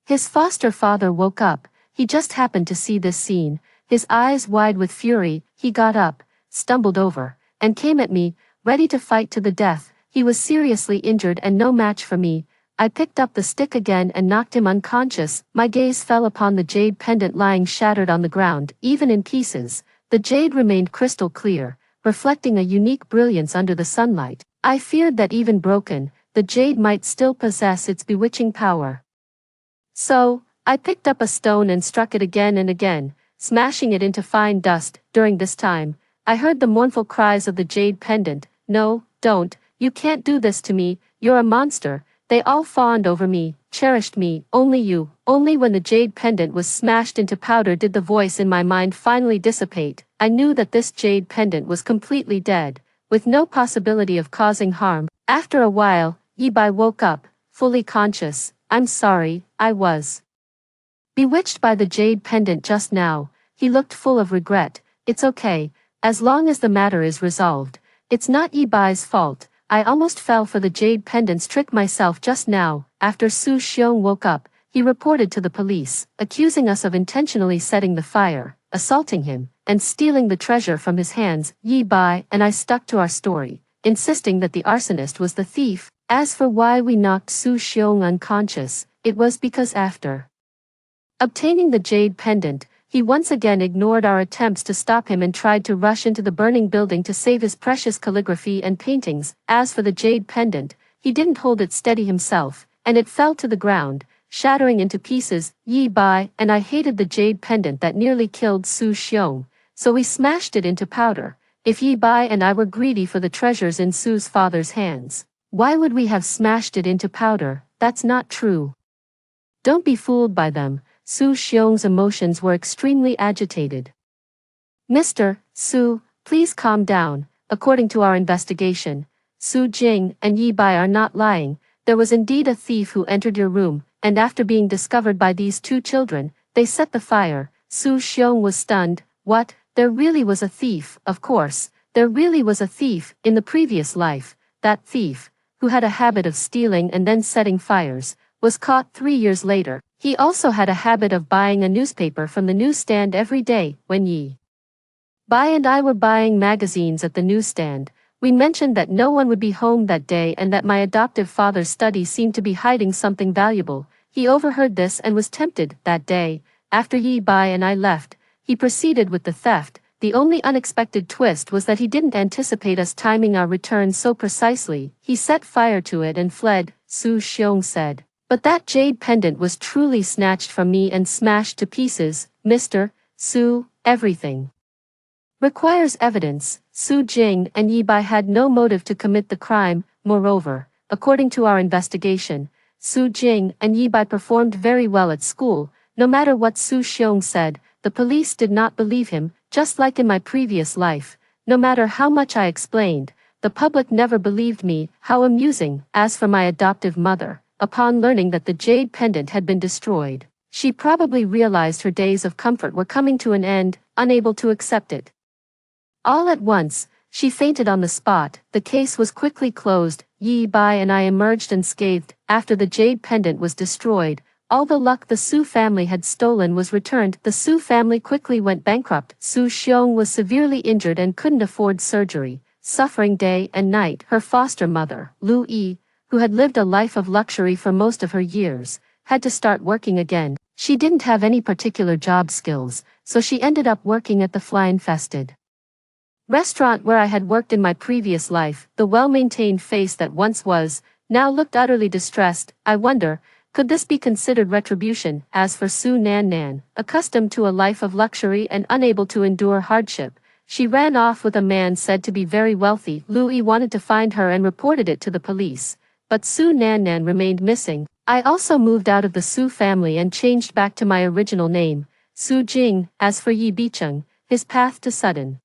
his foster father woke up, he just happened to see this scene. His eyes wide with fury, he got up, stumbled over, and came at me, ready to fight to the death. He was seriously injured and no match for me. I picked up the stick again and knocked him unconscious. My gaze fell upon the jade pendant lying shattered on the ground. Even in pieces, the jade remained crystal clear, reflecting a unique brilliance under the sunlight. I feared that even broken, the jade might still possess its bewitching power. So, I picked up a stone and struck it again and again, smashing it into fine dust. During this time, I heard the mournful cries of the jade pendant. No, don't, you can't do this to me, you're a monster. They all fawned over me, cherished me, only you. Only when the jade pendant was smashed into powder did the voice in my mind finally dissipate. I knew that this jade pendant was completely dead, with no possibility of causing harm. After a while, Yi Bai woke up, fully conscious. I'm sorry, I was bewitched by the jade pendant just now. He looked full of regret. It's okay, as long as the matter is resolved. It's not Yi Bai's fault. I almost fell for the jade pendant's trick myself just now. After Su Xiong woke up, he reported to the police, accusing us of intentionally setting the fire, assaulting him, and stealing the treasure from his hands. Yi Bai and I stuck to our story, insisting that the arsonist was the thief. As for why we knocked Su Xiong unconscious, it was because after obtaining the jade pendant, he once again ignored our attempts to stop him and tried to rush into the burning building to save his precious calligraphy and paintings. As for the jade pendant, he didn't hold it steady himself, and it fell to the ground, shattering into pieces. Yi Bai and I hated the jade pendant that nearly killed Su Xiong, so we smashed it into powder. If Yi Bai and I were greedy for the treasures in Su's father's hands, why would we have smashed it into powder? That's not true. Don't be fooled by them. Su Xiong's emotions were extremely agitated. Mr. Su, please calm down. According to our investigation, Su Jing and Yi Bai are not lying. There was indeed a thief who entered your room, and after being discovered by these two children, they set the fire. Su Xiong was stunned. What? There really was a thief? Of course, there really was a thief in the previous life. That thief, who had a habit of stealing and then setting fires, was caught 3 years later. He also had a habit of buying a newspaper from the newsstand every day. When Yi Bai and I were buying magazines at the newsstand, we mentioned that no one would be home that day and that my adoptive father's study seemed to be hiding something valuable. He overheard this and was tempted. That day, after Yi Bai and I left, he proceeded with the theft. The only unexpected twist was that he didn't anticipate us timing our return so precisely. He set fire to it and fled, Su Xiong said. But that jade pendant was truly snatched from me and smashed to pieces. Mr. Su, everything requires evidence. Su Jing and Yi Bai had no motive to commit the crime. Moreover, according to our investigation, Su Jing and Yi Bai performed very well at school. No matter what Su Xiong said, the police did not believe him. Just like in my previous life, no matter how much I explained, the public never believed me. How amusing. As for my adoptive mother, upon learning that the jade pendant had been destroyed, she probably realized her days of comfort were coming to an end, unable to accept it. All at once, She fainted on the spot. The case was quickly closed. Yi Bai and I emerged unscathed. After the jade pendant was destroyed, all the luck the Su family had stolen was returned. The Su family quickly went bankrupt. Su Xiong was severely injured and couldn't afford surgery, suffering day and night. Her foster mother, Lu Yi, who had lived a life of luxury for most of her years, had to start working again. She didn't have any particular job skills, so she ended up working at the fly-infested restaurant where I had worked in my previous life. The well-maintained face that once was, now looked utterly distressed. I wonder, could this be considered retribution? As for Su Nan, accustomed to a life of luxury and unable to endure hardship, she ran off with a man said to be very wealthy. Lu Yi wanted to find her and reported it to the police, but Su Nan remained missing. I also moved out of the Su family and changed back to my original name, Su Jing. As for Yi Bicheng, his path to sudden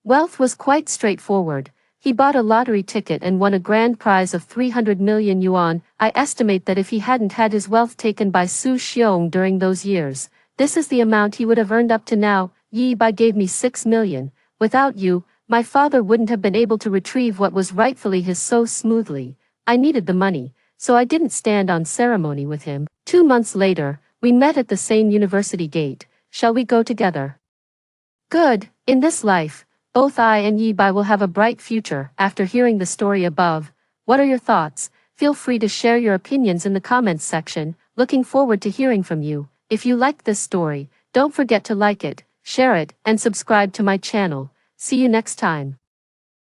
wealth was quite straightforward. He bought a lottery ticket and won a grand prize of 300 million yuan. I estimate that if he hadn't had his wealth taken by Su Xiong during those years, this is the amount he would have earned up to now. Yi Bai gave me 6 million. Without you, my father wouldn't have been able to retrieve what was rightfully his so smoothly. I needed the money, so I didn't stand on ceremony with him. 2 months later, we met at the same university gate. Shall we go together? Good. In this life, both I and Yi Bai will have a bright future. After hearing the story above, what are your thoughts? Feel free to share your opinions in the comments section. Looking forward to hearing from you. If you liked this story, don't forget to like it, share it, and subscribe to my channel. See you next time.